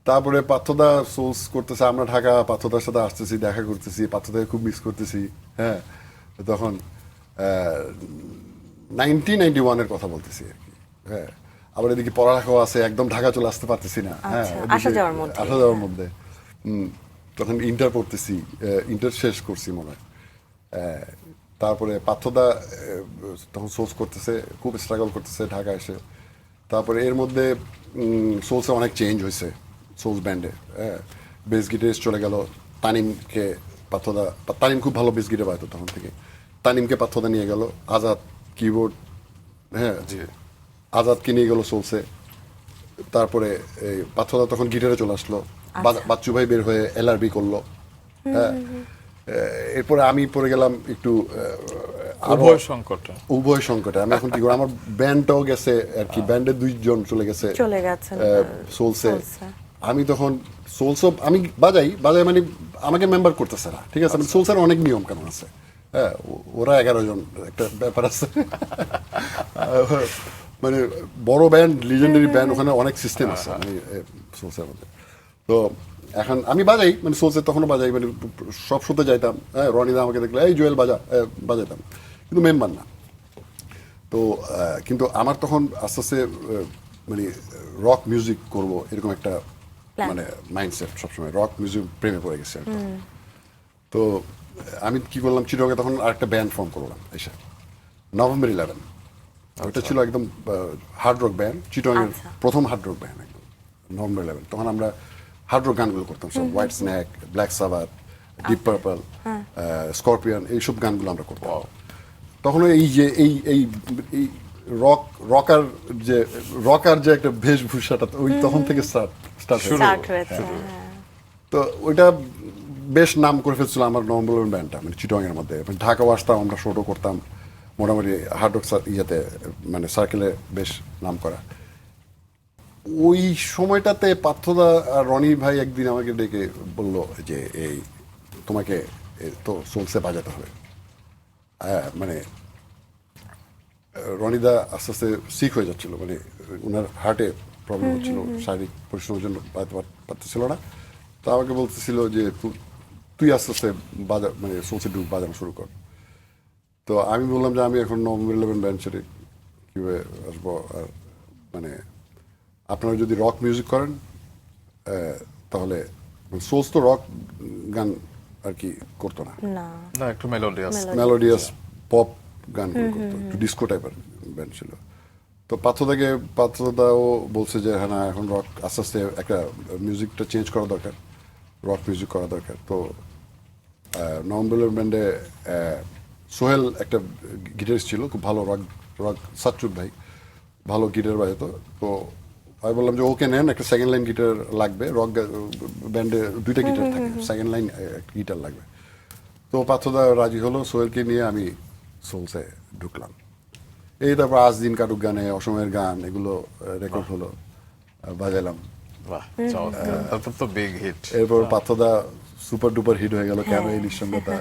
তারপরে পার্থদা সোলস করতেছে, আমরা ঢাকা পার্থদার সাথে আসতেছি, দেখা করতেছি, পার্থদাকে খুব মিস করতেছি। হ্যাঁ, তখন 1991-এর কথা বলতেছি আর কি। হ্যাঁ, আবার এদিকে পড়ালেখাও আছে, একদম ঢাকা চলে আসতে পারতেছি না। হ্যাঁ, আচ্ছা, আসা যাওয়ার মধ্যে। আসা যাওয়ার মধ্যে তখন ইন্টার পড়তেছি, ইন্টার শেষ করছি মনে হয়। তারপরে পার্থদা তখন সোর্স করতেছে, খুব স্ট্রাগল করতেছে ঢাকা এসে। তারপরে এর মধ্যে সোলসে অনেক চেঞ্জ হয়েছে, সোলস ব্যান্ডে। বেস গিটারিস্ট চলে গেল, তানিমকে পার্থদা, তানিম খুব ভালো বেস গিটার বাজাতো তখন থেকে, তানিমকে পার্থদা নিয়ে গেল। আজাদ কিবোর্ড, হ্যাঁ জি। আজাদকে নিয়ে গেল সোলসে। তারপরে এই পার্থদা তখন গিটারে চলে আসলো, বাচ্চু ভাই বের হয়ে এলআরবি করলো। হ্যাঁ, এরপরে আমি পড়ে গেলাম একটু উভয় সংকটে। উভয় সংকটে। আমি এখন কি করি, আমার ব্যান্ডটাও গেছে আর কি, ব্যান্ডের 2 জন চলে গেছে গেছেন সোলসে। আমি তখন সোলস আমি বাজাই মানে আমাকে মেম্বার করতেছে না, ঠিক আছে। সোলসের অনেক নিয়ম কানুন আছে। হ্যাঁ, ওরা 11 জন, একটা ব্যাপার আছে। মানে বড় ব্যান্ড, লিজেন্ডারি ব্যান্ড, ওখানে অনেক সিস্টেম আছে মানে সোলসের মধ্যে। তো এখন আমি বাজাই, মানে সোলসের তখনও বাজাই, মানে সব শোতে যাইতাম। হ্যাঁ, রনিদা আমাকে দেখলে এই জুয়েল বাজা, বাজাইতাম, কিন্তু মেম্বার না। তো কিন্তু আমার তখন আস্তে আস্তে মানে রক মিউজিক করব এরকম একটা মানে মাইন্ডসেট, সবসময় রক মিউজিক প্রেমে পড়ে গেছে আর কি। তো আমি কি করলাম, চিটগাঁয়ে তখন আরেকটা ব্যান্ড ফর্ম করলাম এসে, নভেম্বর 11। ওটা ছিল একদম হার্ড রক ব্যান্ড, চিটগাঁয়ের প্রথম হার্ড রক ব্যান্ড একদম, নভেম্বর 11। তখন আমরা হার্ড রক গানগুলো করতাম, সব white snack, black Sabbath, deep purple, scorpion, এইসব গানগুলো আমরা করতাম। তখন এই যে এই রকার যে একটা বেশভূষাটা, ওই তখন থেকে স্টার্ট হয়েছে। তো ওইটা বেশ নাম করে ফেলছিল আমার নভেম্বর ব্যান্ডটা, মানে চিটগাঁয়ের মধ্যে। ঢাকাও আসতাম, আমরা শোটো করতাম, মোটামুটি হার্ড রক ইয়েতে মানে সার্কেলে বেশ নাম করা। ওই সময়টাতে পার্থদা আর রনি ভাই একদিন আমাকে ডেকে বলল যে এই তোমাকে তো সোলসে বাজাতে হবে। হ্যাঁ, মানে রনিদা আস্তে আস্তে সিক হয়ে যাচ্ছিল, মানে ওনার হার্টে প্রবলেম হচ্ছিল, শারীরিক পরিশ্রমের জন্য বাজাতে পারতেছিল না। তো আমাকে বলতেছিল যে তুই আস্তে আস্তে মানে সোলসে বাজানো শুরু কর। তো আমি বললাম যে আমি এখন নভেম্বর 11 ব্যান্ড ছেড়ে কীভাবে আসবো। আর মানে আপনারা যদি রক মিউজিক করেন তাহলে, সোলস তো রক গান আর কি করতো না, না, একটু মেলোডিয়াস পপ গানগুলো করতো, একটু ডিস্কো টাইপের ব্যান্ড ছিল। তো পার্থদাও বলছে যে হ্যাঁ না, এখন রক আস্তে আস্তে একটা মিউজিকটা চেঞ্জ করা দরকার, রক মিউজিক করা দরকার। তো নভেম্বর ব্যান্ডে সোহেল একটা গিটারিস্ট ছিল, খুব ভালো রক সাচ্চুদ ভাই, ভালো গিটার বাজাতো। তো আমি বললাম যে ওকে নেন, একটা সেকেন্ড লাইন গিটার লাগবে, রক ব্যান্ডে 2টা গিটার থাকে, সেকেন্ড লাইন একটা গিটার লাগবে। তো পার্থদা রাজি হলো, সোহেলকে নিয়ে আমি সোলসে ঢুকলাম। এই তারপর আজ দিন কাটুক গানে, অসময়ের গান, এগুলো রেকর্ড হলো, বাজালাম। তারপর তো বিগ হিট, এরপর পার্থদা সুপার ডুপার হিট হয়ে গেল, কেন এই নিঃসঙ্গতা,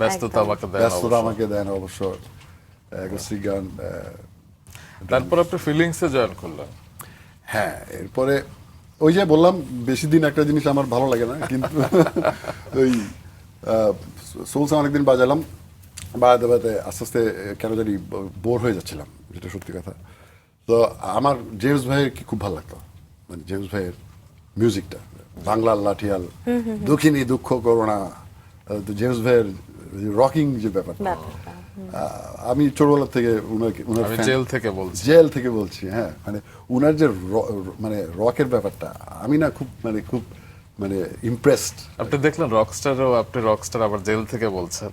ব্যস্ততা আমাকে দেন অবশ্য, গান। তারপর আপনি ফিলিংসে জয়েন করলেন। হ্যাঁ, এরপরে ওই যে বললাম বেশি দিন একটা জিনিস আমার ভালো লাগে না, কিন্তু ওই সোলসে অনেকদিন বাজালাম, বাজাতে আস্তে আস্তে কেন জানি বোর হয়ে যাচ্ছিলাম, যেটা সত্যি কথা। তো আমার জেমস ভাইয়ের কি খুব ভালো লাগতো, মানে জেমস ভাইয়ের মিউজিকটা, বাংলার লাঠিয়াল, দুঃখিনী দুঃখ করোনা, তো জেমস ভাইয়ের রকিং যে ব্যাপারটা, আমি ছোটবেলা থেকে উনার জেল থেকে বলছি। হ্যাঁ, মানে উনার যে মানে রকের ব্যাপারটা, আমি না খুব মানে ইমপ্রেসড। আপনি দেখলেন আপনি রকস্টার আবার জেল থেকে বলছেন।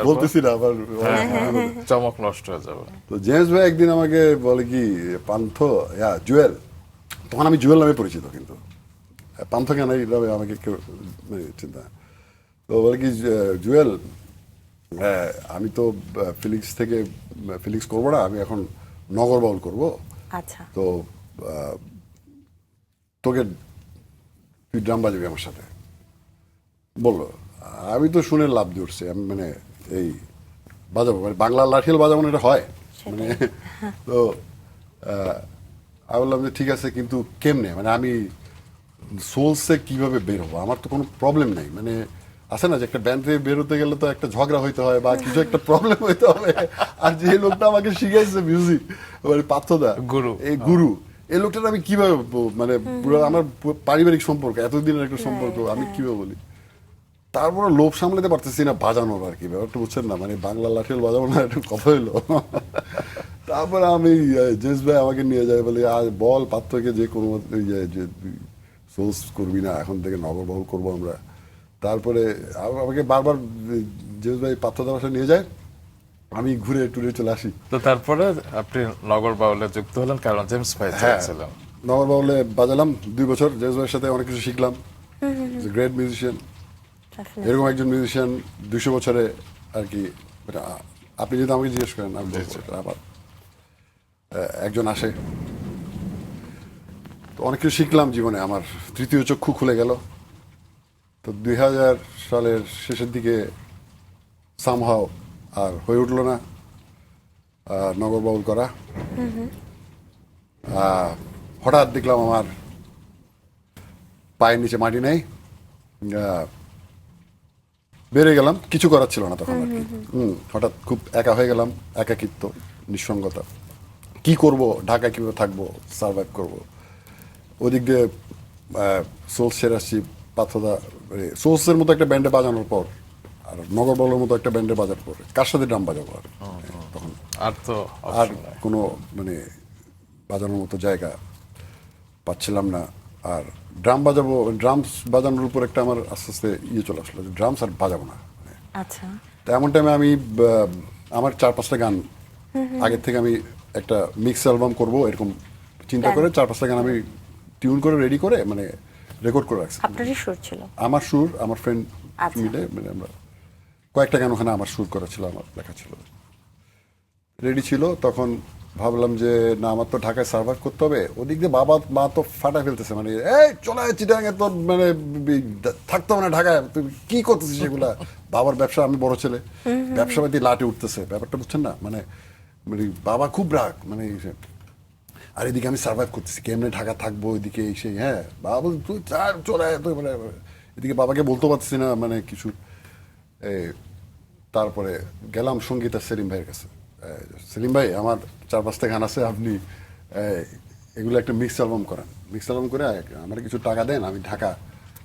বলতেছি না, আবার চমক নষ্ট হয়ে যাবে। তো জেমস ভাই একদিন আমাকে বলে কি, পান্থ জুয়েল, তখন আমি জুয়েল নামে পরিচিত, কিন্তু পান্থ কেন এইভাবে আমাকে কেউ চিন্তা। তো বলে কি, জুয়েল আমি তো ফিলিংস করবো না, আমি এখন নগর বাউল করবো, আচ্ছা। তো আহ, তোকে তুই ড্রাম বাজাবি আমার সাথে বললো। আমি তো শুনে লাভ জুড়ছে, আমি মানে এই বাজাবো, মানে বাংলা লাঠিয়াল বাজাবো না, এটা হয় মানে। তো আমি বললাম যে ঠিক আছে, কিন্তু কেমনে, মানে আমি সোলসে কিভাবে বের হবো, আমার তো কোনো প্রবলেম নাই, মানে আছে না যে একটা ব্যান্ড থেকে বেরোতে গেলে তো একটা ঝগড়া হইতে হয় বা কিছু একটা প্রবলেম হইতে হবে। আর যে লোকটা আমাকে শিখাইছে মিউজিক, মানে পার্থদা, গুরু। এই গুরু, এই লোকটার আমি কিভাবে মানে পুরো আমার পারিবারিক সম্পর্ক, এতদিনের একটা সম্পর্ক, আমি কিভাবে বলি। তারপরে লোভ সামলাতে পারতেছি না বাজানোর আর কি, ব্যাপারটা বুঝছেন না, মানে বাংলা লাঠিয়াল বাজাবো না, একটু কথা হইলো। তারপরে আমি জেস ভাই আমাকে নিয়ে যায়, বলে আর বল পাত্রকে যে কোনো যে সোর্স করবি না, এখন থেকে নগরবাহুল করবো আমরা। তারপরে আমাকে বারবার জেস ভাই পাত্রদার বাসায় নিয়ে যায়, আমি ঘুরে টুরে চলে আসি। তো তারপরে আপনি নগর বাউলে যুক্ত হলেন কারণ জেমস ভাই চেয়েছিলেন। নগরবাহুলে বাজালাম 2 বছর, জেস ভাইয়ের সাথে অনেক কিছু শিখলাম, গ্রেট মিউজিশিয়ান। Definitely. এরকম একজন মিউজিশিয়ান 200 বছরে আর কি, এটা আপনি যদি আমাকে জিজ্ঞেস করেন আমি বলবো এটা আবার একজন আসে। তো অনেক কিছু শিখলাম জীবনে, আমার তৃতীয় চক্ষু খুলে গেল। তো 2000 সালের শেষের দিকে সামহাও আর হয়ে উঠলো না নগর বাউল করা। হঠাৎ দেখলাম আমার পায়ের নিচে মাটি নেই, বেড়ে গেলাম, কিছু করার ছিল না তখন আর কি। হঠাৎ খুব একা হয়ে গেলাম, একাকিত্ব, নিঃসঙ্গতা, কি করব, ঢাকায় কিভাবে থাকবো, সার্ভাইভ করব। ওদিক দিয়ে সোলস সেরে আসছি, পাথদা সোলসের মতো একটা ব্যান্ডে বাজানোর পর আর নগর বলের মতো একটা ব্যান্ডে বাজার পর কার সাথে ড্রাম বাজাবো আর তখন আর তো আর option নাই। কোনো মানে বাজানোর মতো জায়গা পাচ্ছিলাম না। আর ড্রাম বাজাবো, ড্রামস বাজানোর উপর একটা আমার আস্তে আস্তে ইয়ে চলে আসলো, ড্রামস আর বাজাবো না। আচ্ছা। তো এমন টাইমে আমি আমার 4-5টা গান আগের থেকে আমি একটা মিক্স অ্যালবাম করব এরকম চিন্তা করে 4-5টা গান আমি টিউন করে রেডি করে মানে রেকর্ড করে রাখছি। আপনারই সুর ছিল? আমার সুর, আমার ফ্রেন্ড আচ্ছা। মিলে মানে আমরা কয়েকটা গান ওখানে আমার সুর করা ছিল, আমার লেখা ছিল, রেডি ছিল। তখন ভাবলাম যে না, আমার তো ঢাকায় সার্ভাইভ করতে হবে। ওদিক দিয়ে বাবা মা তো ফাটা ফেলতেছে, মানে এই চলে চিটাঙে তোর মানে থাকতে হবে না ঢাকায়, তুই কি করতেছিস সেগুলা। বাবার ব্যবসা, আমি বড় ছেলে, ব্যবসাপাতি লাটে উঠতেছে, ব্যাপারটা বুঝছেন না, মানে মানে বাবা খুব রাগ, মানে আর এদিকে আমি সার্ভাইভ করতেছি, কেমনে ঢাকা থাকবো, এদিকে এই সেই। হ্যাঁ বাবা বল তুই চলে আয়, তুই মানে এদিকে বাবাকে বলতে পারছি না মানে কিছু। তারপরে গেলাম সঙ্গীত আর সেলিম ভাইয়ের কাছে, সেলিম ভাই আমার 4-5টা গান আছে, আপনি এগুলো একটা মিক্স অ্যালবাম করেন, মিক্স অ্যালবাম করে আমার কিছু টাকা দেন, আমি ঢাকা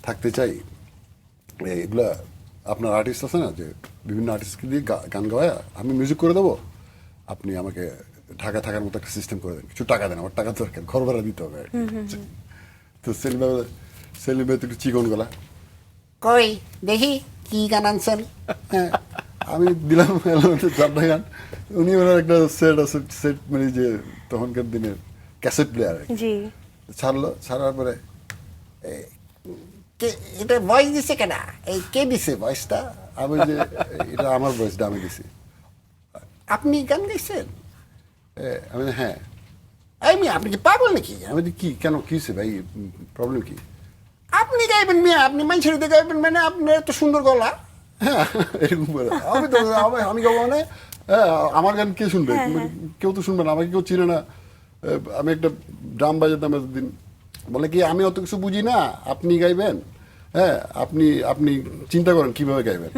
থাকতে চাই। এগুলা আপনার আর্টিস্ট আছে না, যে বিভিন্ন আর্টিস্টকে দিয়ে গান গাওয়ায় আমি মিউজিক করে দেবো, আপনি আমাকে ঢাকা থাকার মতো একটা সিস্টেম করে দেন, কিছু টাকা দেন, আমার টাকা দরকার, ঘর ভাড়া দিতে হবে। তো সেলিম ভাই তো একটু চিকন গলা, কই দেখি কি গান আনছেন। হ্যাঁ আমি দিলাম 4টা গান, উনি ওনার একটা সেট আছে, সেট মানে যে তখনকার দিনের ক্যাসেট প্লেয়ার জি। ছাড়লো, ছাড়ার পরে এটা ভয়েস দিছে কেনা, এই কে দিছে ভয়েসটা আমি যে এটা আমার ভয়েসটা আমি দিছি। আপনি গান গাইছেন? আমি বলি, হ্যাঁ। এই মিয়া আপনি কি পাগল নাকি? আমি বলি, কি কেন কি হয়েছে ভাই, প্রবলেম কি? আপনি গাইবেন মিয়া, আপনি মানুষের দিকে গাইবেন, মানে আপনার এত সুন্দর গলা। হ্যাঁ এরকম বলে আমি তো আমি গাবো মানে আমার গান কে শুনবে, কেউ তো শুনবে না, আমাকে কেউ চিনে না। আমি একটা ড্রাম বাজাতাম এতদিন, বলে কি আমি অত কিছু বুঝি না, আপনি গাইবেন। হ্যাঁ আপনি আপনি চিন্তা করেন কিভাবে গাইবেন,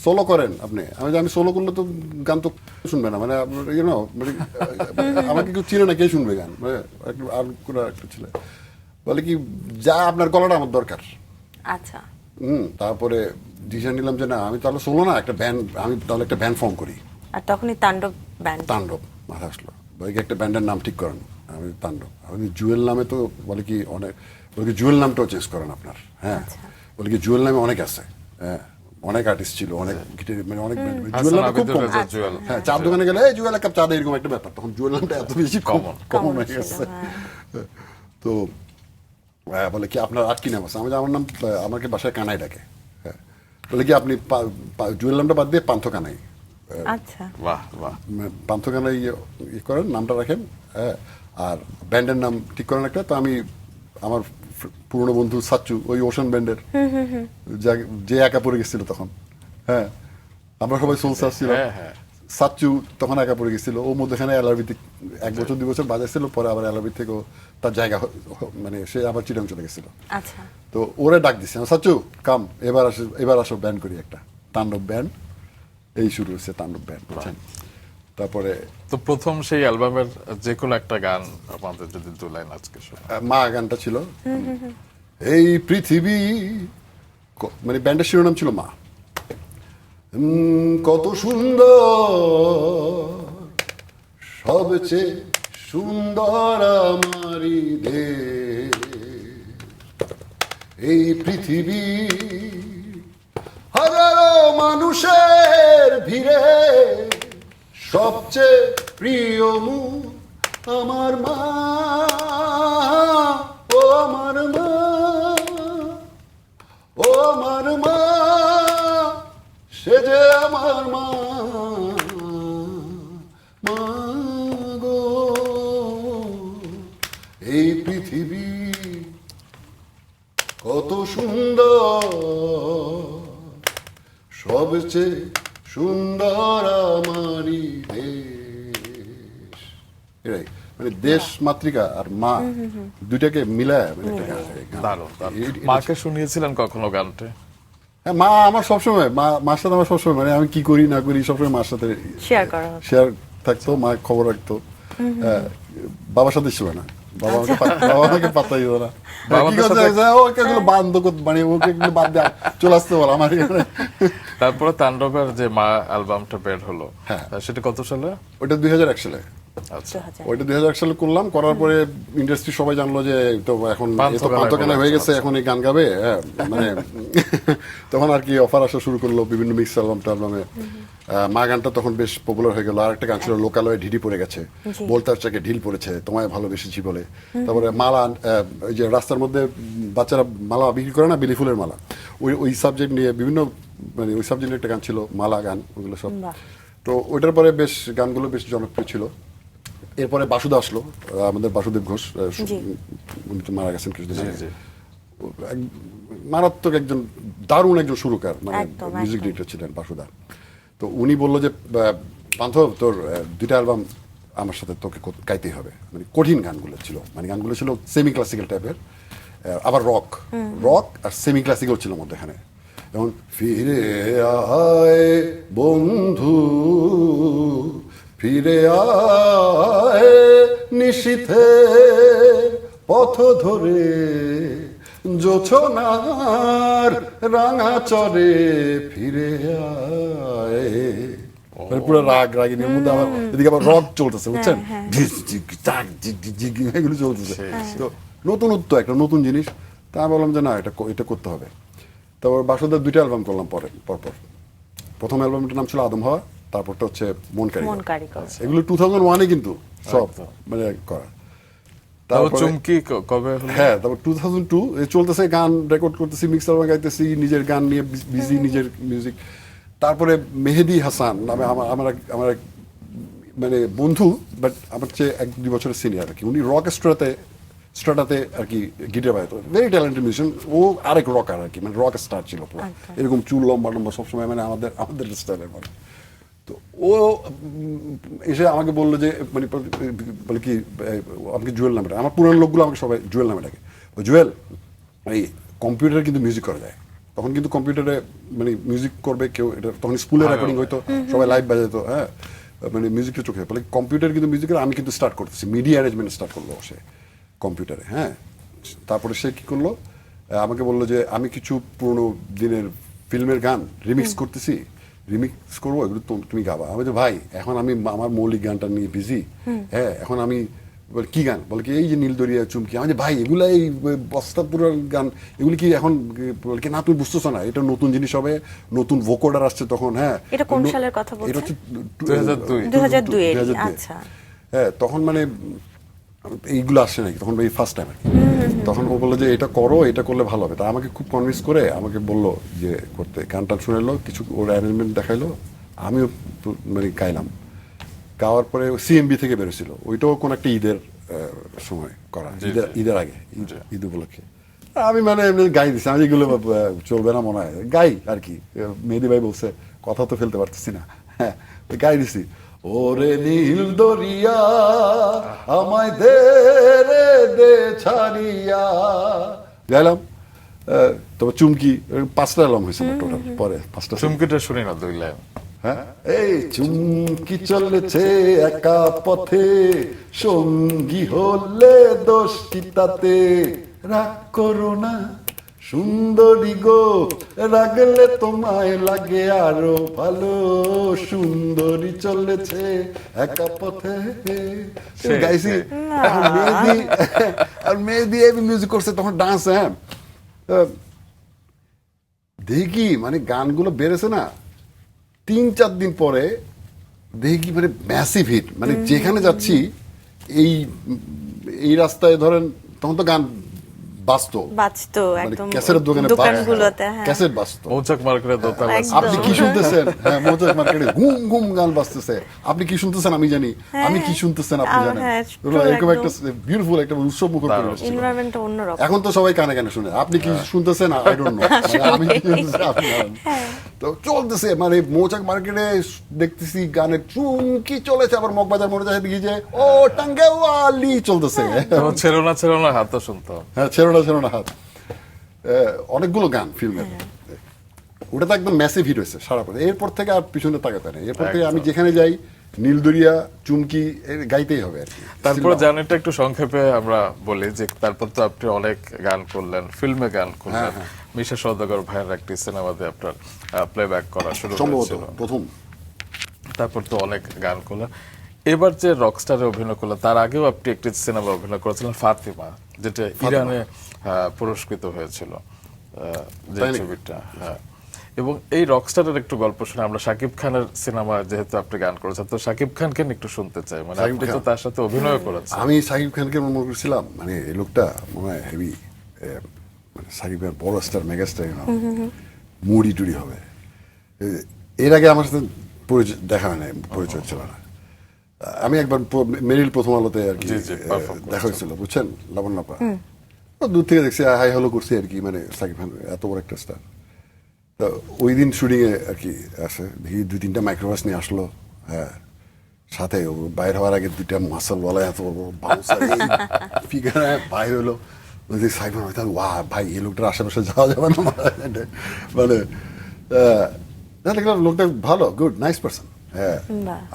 সোলো করেন আপনি। আমি সোলো করলে তো গান তো শুনবে না, মানে ইউনো মানে আমাকে কেউ চিনে না, কে শুনবে গান, মানে আর কোনো একটা ছেলে বলে কি যা আপনার গলাটা আমার দরকার। আচ্ছা। তারপরে ডিসিশন নিলাম যে না, আমি তাহলে সোলো না, একটা ব্যান্ড, আমি তাহলে একটা ব্যান্ড ফর্ম করি। আর তখনই তাণ্ডব ব্যান্ড। তাণ্ডব মাথা আসলো, বলে একটা ব্যান্ডের নাম ঠিক করেন। আমি তাণ্ডব, আমি জুয়েল নামে তো বলে কি অনেক, বলে কি জুয়েল নামটাও চেঞ্জ করেন আপনার। হ্যাঁ বলে কি জুয়েল নামে অনেক আছে, হ্যাঁ অনেক আর্টিস্ট ছিল, অনেক মানে অনেক জুয়েল নামটা খুব কম। জুয়েল। হ্যাঁ চার দোকানে গেলে এই জুয়েল এক কাপ চা দেয়, এরকম একটা ব্যাপার, তখন জুয়েল নামটা এত বেশি কমন হয়ে গেছে। তো বলে কি আপনার আর কি নাম আছে, আমি আমার নাম, আমাকে বাসায় কানাই ডাকে। হ্যাঁ বলে কি আপনি জুয়েল নামটা বাদ দিয়ে পান্থ কানাই, আচ্ছা, বাহ বাহ। পান্থগানে করেন, নামটা রাখেন, হ্যাঁ, আর ব্যান্ডের নাম ঠিক করেন একটা। তো আমি আমার পুরনো বন্ধু সাচ্চু, ওই ওশান ব্যান্ডের, যে একা পড়ে গেছিল তখন, হ্যাঁ, আমরা সবাই সোলসার ছিল, হ্যাঁ, হ্যাঁ। সাচ্চু তখন একা পড়ে গেছিল, ও মধ্যখানে এলআরবিতে 1 বছর 2 বছর বাজাইছিল, পরে আবার এলআরবি থেকে তার জায়গা মানে সে আবার চিটাং চলে গেছিল। আচ্ছা, তো ওরে ডাক দিচ্ছে, সাচ্চু কাম, এবার আসো ব্যান্ড করি একটা, তাণ্ডব ব্যান্ড। এই শুরু হচ্ছে তাণ্ডব ব্যান্ড, বুঝছেন। তারপরে তো প্রথম সেই অ্যালবামের যে কোনো একটা গান আমাদের যদি 2 লাইন আজকে শোনা। মা গানটা ছিল, এই পৃথিবী, মানে ব্যান্ডের শিরোনাম ছিল মা। কত সুন্দর, সবচেয়ে সুন্দর আমারি দেশ, এই পৃথিবী হাজারো মানুষের ভিড়ে সবচেয়ে প্রিয় মুখ আমার মা, ও আমার মা, ও আমার মা, সে যে আমার মা, মা গো, এই পৃথিবী কত সুন্দর, সবচেয়ে সুন্দর আমারই দেশ। এটাই মানে দেশ, মাতৃকা আর মা, দুইটাকে মিলায় মানে একটা গান। দারুণ দারুণ। মাকে শুনিয়েছিলেন কখনো গানটা? হ্যাঁ, মা আমার সবসময়, মার সাথে আমার সবসময়, মানে আমি কি করি না করি সবসময় মার সাথে শেয়ার করা হতো। শেয়ার থাকতো, মা খবর রাখতো। বাবার সাথে ছিল না, বাবা আমাকে পাত্তা দিত না। বাবার কি করছে, সাথে- ওকে এগুলো বাদ মানে ওকে এগুলো বাদ দেওয়া, চলে আসতে বল আমার এখানে। তারপরে তাণ্ডবের যে মা অ্যালবামটা বের হলো, হ্যাঁ। সেটা কত সালে? ওটা 2001 সালে, আচ্ছা, 2000 ওইটা 2001 সালে করলাম। করার পরে ইন্ডাস্ট্রি সবাই জানলো যে তো এখন পান্থকানা হয়ে গেছে, এখন এই গান গাবে, হ্যাঁ, মানে তখন আর কি অফার আসা শুরু করলো বিভিন্ন মিক্স অ্যালবাম টালবামে। মা গানটা তখন বেশ পপুলার হয়ে গেল। আরেকটা গান ছিল লোকালয়ে ঢিডি পড়ে গেছে, বলতার চাকে ঢিল পড়েছে, তোমায় ভালোবেসেছি বলে। তারপরে মালা, ওই যে রাস্তার মধ্যে বাচ্চারা মালা বিক্রি করে না, বেলি ফুলের মালা, ওই সাবজেক্ট নিয়ে বিভিন্ন, মানে ওই সাবজেক্টের একটা গান ছিল, মালা গান, ওগুলো সব। বাহ। তো ওইটার পরে বেশ গানগুলো বেশ জনপ্রিয় ছিল। এরপরে বাসুদা আসলো, আমাদের বাসুদেব ঘোষ, জি। উনি তো মারা গেছেন কিছুদিন আগে। জি। মারাত্মক একজন, দারুণ একজন সুরকার, মানে একদম, মিউজিক একদম। ডিরেক্টর ছিলেন বাসুদা। তো উনি বললো যে পান্থ, তোর 2টা অ্যালবাম আমার সাথে তোকে গাইতেই হবে। মানে কঠিন গানগুলো ছিল, মানে গানগুলো ছিল সেমি ক্লাসিক্যাল টাইপের, আবার রক আর সেমি ক্লাসিক্যাল ছিল মধ্যেখানে। যেমন ফিরে আয় বন্ধু, ফিরে আয় নিশীথে পথ ধরে, জোছনার রাঙা চরে ফিরে আয়। মানে পুরো রাগ রাগিনীর মধ্যে আবার এদিকে আবার রক চলতেছে, বুঝছেন, ঝিক ঝিক চাক ঝিক ঝিক ঝিক এগুলো চলতেছে। তো নতুনত্ব, একটা নতুন জিনিস। তা আমি বললাম যে না, এটা করতে হবে। তারপর বাসুদেব 2টা অ্যালবাম করলাম পরপর। প্রথম অ্যালবামটার নাম ছিল আদম হওয়া, তারপরটা হচ্ছে মন মন কারিগর। এগুলো 2001-এ কিন্তু সব মানে করা। তারপর চুমকি কবে হলো? হ্যাঁ, তারপর 2002 চলতেছে, গান রেকর্ড করতেছি, মিক্স আলবাম গাইতেছি, নিজের গান নিয়ে বিজি, নিজের মিউজিক। তারপরে মেহেদি হাসান নামে আমার এক মানে বন্ধু, বাট আমার চেয়ে 1-2 বছরের সিনিয়র আর কি। উনি রক স্ট্রাটাতে আর কি গিটার বাজাতো, ভেরি ট্যালেন্টেড মিউজিশিয়ান। ও আরেক রকার আর কি, মানে রক স্টার ছিল পুরো, এরকম চুল লম্বা লম্বা সবসময়, মানে আমাদের স্টাইলের মানে। তো ও এসে আমাকে বললো যে, মানে বলে কি, আমাকে জুয়েল নামে ডাকে, আমার পুরানো লোকগুলো আমাকে সবাই জুয়েল নামে ডাকে। জুয়েল, এই কম্পিউটারে কিন্তু মিউজিক করা যায়। তখন কিন্তু কম্পিউটারে মানে মিউজিক করবে কেউ, এটা তখন স্কুলে রেকর্ডিং হইতো, সবাই লাইভ বাজাতো, হ্যাঁ, মানে মিউজিকটা চোখে বলে কম্পিউটার কিন্তু মিউজিকের। আমি কিন্তু স্টার্ট করতেছি, মিডিয়া অ্যারেঞ্জমেন্ট স্টার্ট করলো সে কম্পিউটারে, হ্যাঁ। তারপরে সে কি করলো, আমাকে বললো যে আমি কিছু পুরোনো দিনের ফিল্মের গান রিমিক্স করতেছি, রিমিক্স করবো, এগুলো তুমি গাবা। আমি যে ভাই, এখন আমি আমার মৌলিক গানটা নিয়ে বিজি, হ্যাঁ, এখন আমি বলে কি গান, বলে কি এই যে নীলদরিয়া চুমকি। আমি যে ভাই, এগুলো এই বস্তা পুরো গান, এগুলি কি এখন, বলে কি না তুমি বুঝতেছো না, এটা নতুন জিনিস হবে, নতুন ভোকোডার আসছে তখন, হ্যাঁ। এটা কোন সালের কথা বলছেন? এটা হচ্ছে 2002 এর, 2002 আচ্ছা। হ্যাঁ, তখন মানে এইগুলো আসছে নাকি, তখন এই ফার্স্ট টাইম আর কি। তখন ও বললো যে এটা করো, এটা করলে ভালো হবে। তা আমাকে খুব কনভিন্স করে আমাকে বললো যে করতে, গানটা শুনে এলো, কিছু ওর অ্যারেঞ্জমেন্ট দেখাইলো, আমিও মানে গাইলাম, গাওয়ার পরে সিএমবি থেকে বেরোছিল, ওইটাও কোন একটা ঈদের সময় করা, ঈদের আগে, ঈদ উপলক্ষে। আমি মানে এমনি গাই দিছি, আমি এগুলো চলবে না মনে হয়, গাই আর কি। মেহেদী ভাই বলছে কথা তো ফেলতে পারতেছি না, হ্যাঁ গাই দিছি, ওরে নীল দরিয়া আমায় দে রে দে ছাড়িয়া, গাইলাম। তবে চুমকি 5টা অ্যালবাম হয়েছে টোটাল, পরে 5টা। চুমকিটা শুনি না 2 লাইন। হ্যাঁ, এই চুমকি চলেছে একা পথে, সঙ্গী হলে দোষ কি তাতে, রাগ করো না সুন্দরী গো, রাগলে তোমায় লাগে আরো ভালো, সুন্দরী চলেছে একা পথে। গাইছি। এখন মেহেদী আর মেহেদী মিউজিক করছে, তখন ডান্স। হ্যাঁ, দেখি মানে গানগুলো বেড়েছে না, 3-4 দিন পরে দেখি মানে ম্যাসিভ হিট, মানে যেখানে যাচ্ছি এই রাস্তায় ধরেন, তখন তো গান বাজতো মানে একদম ক্যাসেটের দোকানগুলোতে, হ্যাঁ। ক্যাসেট বাজতো। মৌচাক মার্কেটের দোতলা। একদম। আপনি কি শুনতেছেন? হ্যাঁ, মৌচাক মার্কেটে ঘুম ঘুম গান বাজতেছে, আপনি কি শুনতেছেন আমি জানি, আমি কি শুনতেছেন আপনি জানেন। হ্যাঁ, এরকম একটা বিউটিফুল একটা উৎসব মুখর পরিবেশ ছিল। এনভায়রনমেন্টটা অন্যরকম। এখন তো সবাই কানে কানে শুনে, আপনি কি শুনতেছেন আই ডোন্ট নো, আমি কি শুনতেছি আপনি জানেন। তো চলতেছে মানে মৌচাক মার্কেটে দেখতেছি গানের চুমকি চলেছে, আবার মগবাজার মোড়ে যাচ্ছে দেখি যে ও টাঙ্গাওয়ালি চলতেছে। ছেড়ো না হাত তো শুনতাম। হ্যাঁ, ছেড়ো না হাত, অনেকগুলো গান ফিল্মের, ওটা তো একদম ম্যাসিভ হিট হয়েছে সারা পথে। এরপর থেকে আর পিছনে তাকাতে না, এরপর থেকে আমি যেখানে যাই নীলদরিয়া চুমকি গাইতেই হবে আর কি। তারপর জানেনটা একটু সংক্ষেপে আমরা বলি যে তারপর তো আপনি অনেক গান করলেন, ফিল্মে গান করলেন, মিশা সওদাগর ভাইয়ের একটি সিনেমাতে আপনার প্লেব্যাক করা শুরু সম্ভবত হয়েছিল, প্রথম। তারপর তো অনেক গান করলেন। এবার যে রকস্টারে অভিনয় করলেন, তার আগেও আপনি একটি সিনেমা অভিনয় করেছিলেন ফাতিমা, যেটা ইরানে পুরস্কৃত হয়েছিল, যে ছবিটা। হ্যাঁ, এবং এই রকস্টারের একটু গল্প শুনে আমরা শাকিব খানের সিনেমা যেহেতু আপনি গান করেছেন, তো শাকিব খানকে একটু শুনতে চাই, মানে আপনি তো তার সাথে অভিনয় করেছেন। আমি শাকিব খানকে মনে করছিলাম মানে এই লোকটা মনে হয় হেভি, মানে শাকিবের বড় স্টার, মেগা স্টার, মুড়ি টুড়ি হবে। এর আগে আমার সাথে দেখা হয় না, পরিচয় ছিল না। আমি একবার মেরিল প্রথম আলোতে আর কি দেখা হয়েছিল, বুঝছেন, লাবণ্যপা, দূর থেকে দেখছি, হাই হ্যালো করছি আর কি, মানে শাকিব খান এত বড় একটা স্টার। তো ওই দিন শুটিং এ আর কি আসে, দেখি 2-3টা মাইক্রোবাস নিয়ে আসলো, হ্যাঁ, সাথে বাইরে হওয়ার আগে 2টা মাসাল বলা এত বড় বাউন্সার ফিগার বাইর হলো, সাইফান ওয়া ভাই এই লোকটার আশেপাশে যাওয়া যাবে না, মানে দেখলাম লোকটা ভালো, গুড, নাইস পারসন। হ্যাঁ,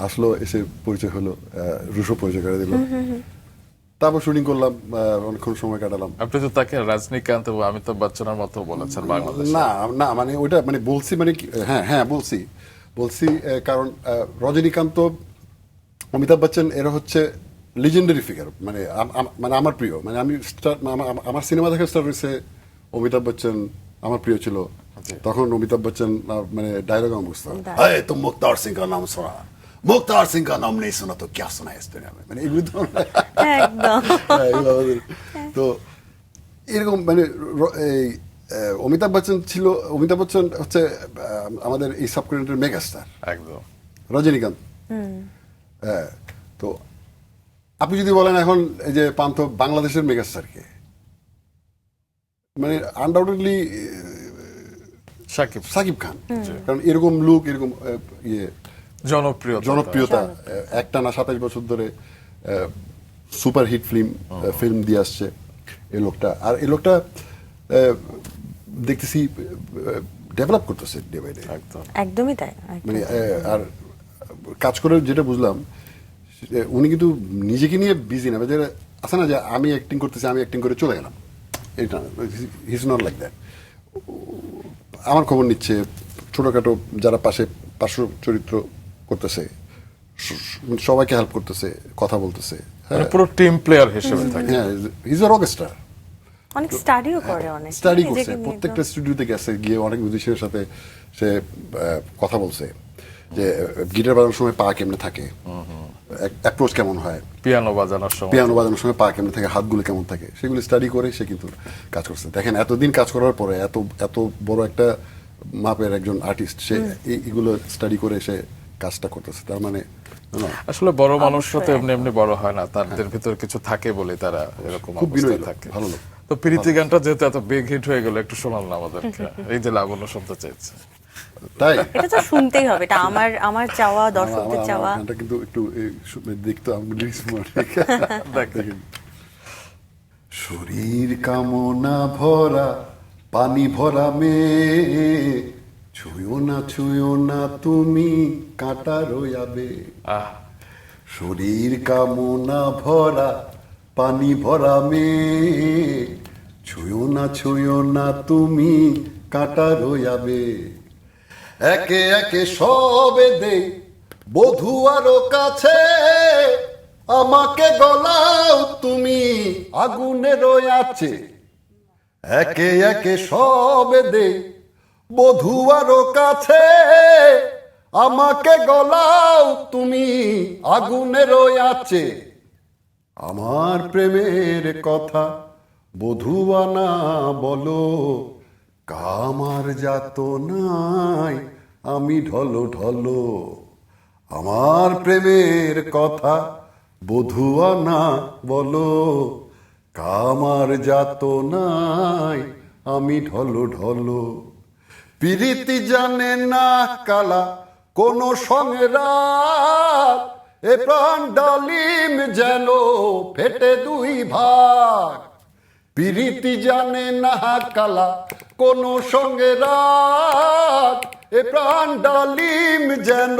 আসলো, এসে পরিচয় হলো, রুশো পরিচয় করে দিল, তারপর শুটিং করলাম, অনেকক্ষণ সময় কাটালাম। আপনি তো তাকে রজনীকান্ত এবং অমিতাভ বচ্চনের মতো বলেছেন বাংলাদেশ। না মানে ওইটা মানে বলছি মানে হ্যাঁ বলছি কারণ রজনীকান্ত, অমিতাভ বচ্চন এরা হচ্ছে লিজেন্ডারি ফিগার, মানে মানে আমার প্রিয়, মানে আমি আমার সিনেমা দেখা স্টার্ট হয়েছে অমিতাভ বচ্চন, আমার প্রিয় ছিল তখন। অমিতাভ বচ্চন মানে ডায়লগ আমার বুঝতাম, তো মুক্তার সিং কা নাম শোনা, মুক্তার সিং কা নাম নেই শোনা তো ক্যা শোনা ইস দুনিয়া মে, মানে এগুলো তো তো এরকম মানে এই অমিতাভ বচ্চন ছিল, অমিতাভ বচ্চন হচ্ছে আমাদের এই সাবকন্টিনেন্টের মেগা স্টার, একদম রজনীকান্ত। হ্যাঁ, তো আপনি যদি বলেন এখন এই যে পান্থ বাংলাদেশের মেগা স্টার কে, মানে আনডাউটেডলি সাকিব খান, কারণ এরকম লুক, এরকম ইয়ে জনপ্রিয়তা, একটানা 27 বছর ধরে সুপার হিট ফিল্ম দিয়ে আসছে এই লোকটা। আর এই লোকটা দেখতেছি ডেভেলপ করতেছে ডে বাই ডে, একদমই তাই। মানে আর কাজ করে যেটা বুঝলাম, উনি কিন্তু নিজেকে নিয়ে বিজি না, যে আছে না যে আমি অ্যাক্টিং করতেছি, আমি অ্যাক্টিং করে চলে গেলাম, এটা he is not like that. আমার খবর নিচ্ছে, ছোটখাটো যারা পার্শ্ব চরিত্র করতেছে সবাইকে হেল্প করতেছে, কথা বলতেছে, পুরো টিম প্লেয়ার হিসেবে থাকে। হ্যাঁ, he is a rock star. অনেক স্টাডিও করে, অনেক স্টাডি করছে, প্রত্যেকটা স্টুডিওতে গেছে, গিয়ে অনেক মিউজিশিয়ানের সাথে সে কথা বলছে, যে গিটার বাজানোর সময় পা কেমনে থাকে, অ্যাপ্রোচ কেমন হয়, পিয়ানো বাজানোর সময় পা কেমনে থাকে, হাতগুলো কেমন থাকে, সেগুলো স্টাডি করে সে কিন্তু কাজ করছে। দেখেন এতদিন কাজ করার পরে এত বড় একটা মাপের একজন আর্টিস্ট, সে এগুলো স্টাডি করে সে কাজটা করতেছে, তার মানে না, আসলে বড় মানুষরা তো এমনি এমনি বড় হয় না, তাদের ভিতর কিছু থাকে বলে তারা এরকম খুব বিনয়ী অবস্থায় লোক, থাকে। ভালো লোক। তো প্রীতি গানটা যেহেতু এত বিগ হিট হয়ে গেল, একটু শোনাল না আমাদেরকে, এই যে লাবণ্য শুনতে চাইছে। তাই এটা তো শুনতেই হবে, এটা আমার চাওয়া, দর্শকদের আমার চাওয়া। গানটা কিন্তু একটু দেখতে আমি লিরিক্স দেখেন। শরীর কামনা ভরা পানি ভরা মেয়ে, ছুঁয়ো না তুমি কাঁটা রয়াবে। শরীর কামনা ভরা পানি ভরা মেয়ে, ছুঁয়ো না তুমি কাঁটা রয়াবে। একে একে সবে দে বধূ আরো কাছে, আমাকে গলাও তুমি আগুনের আছে। একে একে সবে দে বধূ আরো কাছে, আমাকে গলাও তুমি আগুনের আছে। আমার প্রেমের কথা বধূয়া না বলো, কামার যাত নাই আমি ঢলো ঢলো। আমার প্রেমের কথা বধূয়া না বলো, কামার যাত নাই আমি ঢলো ঢলো। প্রীতি জানে না কালা কোন সঙ্গে রাত, এ প্রাণ ডালিম যেন ফেটে দুই ভাগ। প্রীতি জানে না কালা কোন সঙ্গে রাত, এ প্রাণ ডালিম যেন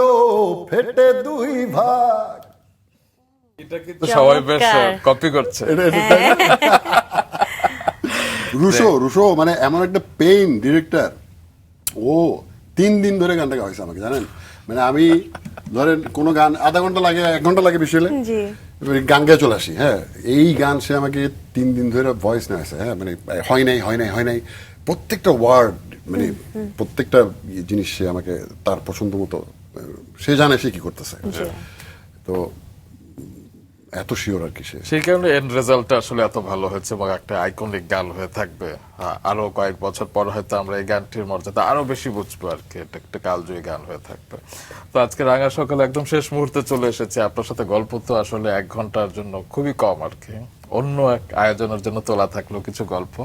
ফেটে দুই ভাগ। এটা কিন্তু সবাই বেশ চমৎকার। কপি করছে। রুশো মানে এমন একটা পেইন ডিরেক্টর, ও 3 দিন ধরে গানটা গাইছে আমাকে, জানেন? মানে আমি ধরেন কোনো গান আধা ঘন্টা লাগে, 1 ঘন্টা লাগে বেশি হলে, জি। এবারে গান গেয়ে চলে আসি। হ্যাঁ, এই গান সে আমাকে 3 দিন ধরে ভয়েস নিয়ে আসে। হ্যাঁ, মানে হয় নাই প্রত্যেকটা ওয়ার্ড, মানে প্রত্যেকটা জিনিস সে আমাকে তার পছন্দ মতো, সে জানে সে কি করতেছে। তো এত শিওর আর কি সে। সেই কারণে এন্ড রেজাল্টটা আসলে এত ভালো হয়েছে এবং একটা আইকনিক গান হয়ে থাকবে। আরো কয়েক বছর পর হয়তো আমরা এই গানটির মর্যাদা আরো বেশি বুঝবো আর কি, এটা একটা কালজয়ী গান হয়ে থাকবে। তো আজকে রাঙা সকাল একদম শেষ মুহূর্তে চলে এসেছে। আপনার সাথে গল্প তো আসলে 1 ঘন্টার জন্য খুবই কম আর কি, অন্য এক আয়োজনের জন্য তোলা থাকলো কিছু গল্প।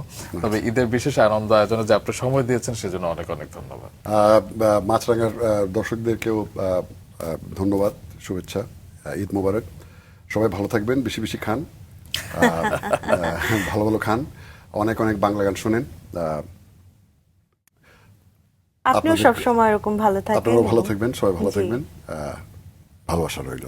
তবে ঈদের বিশেষ আনন্দ আয়োজনে যে আপনি সময় দিয়েছেন সেজন্য অনেক অনেক ধন্যবাদ। মাছরাঙার দর্শকদেরকেও ধন্যবাদ, শুভেচ্ছা, ঈদ মোবারক। সবাই ভালো থাকবেন, বেশি বেশি খান, ভালো ভালো খান, অনেক অনেক বাংলা গান শোনেন। আপনিও সবসময় এরকম ভালো থাকেন। আপনারাও ভালো থাকবেন, সবাই ভালো জি। থাকবেন, ভালোবাসা রইল।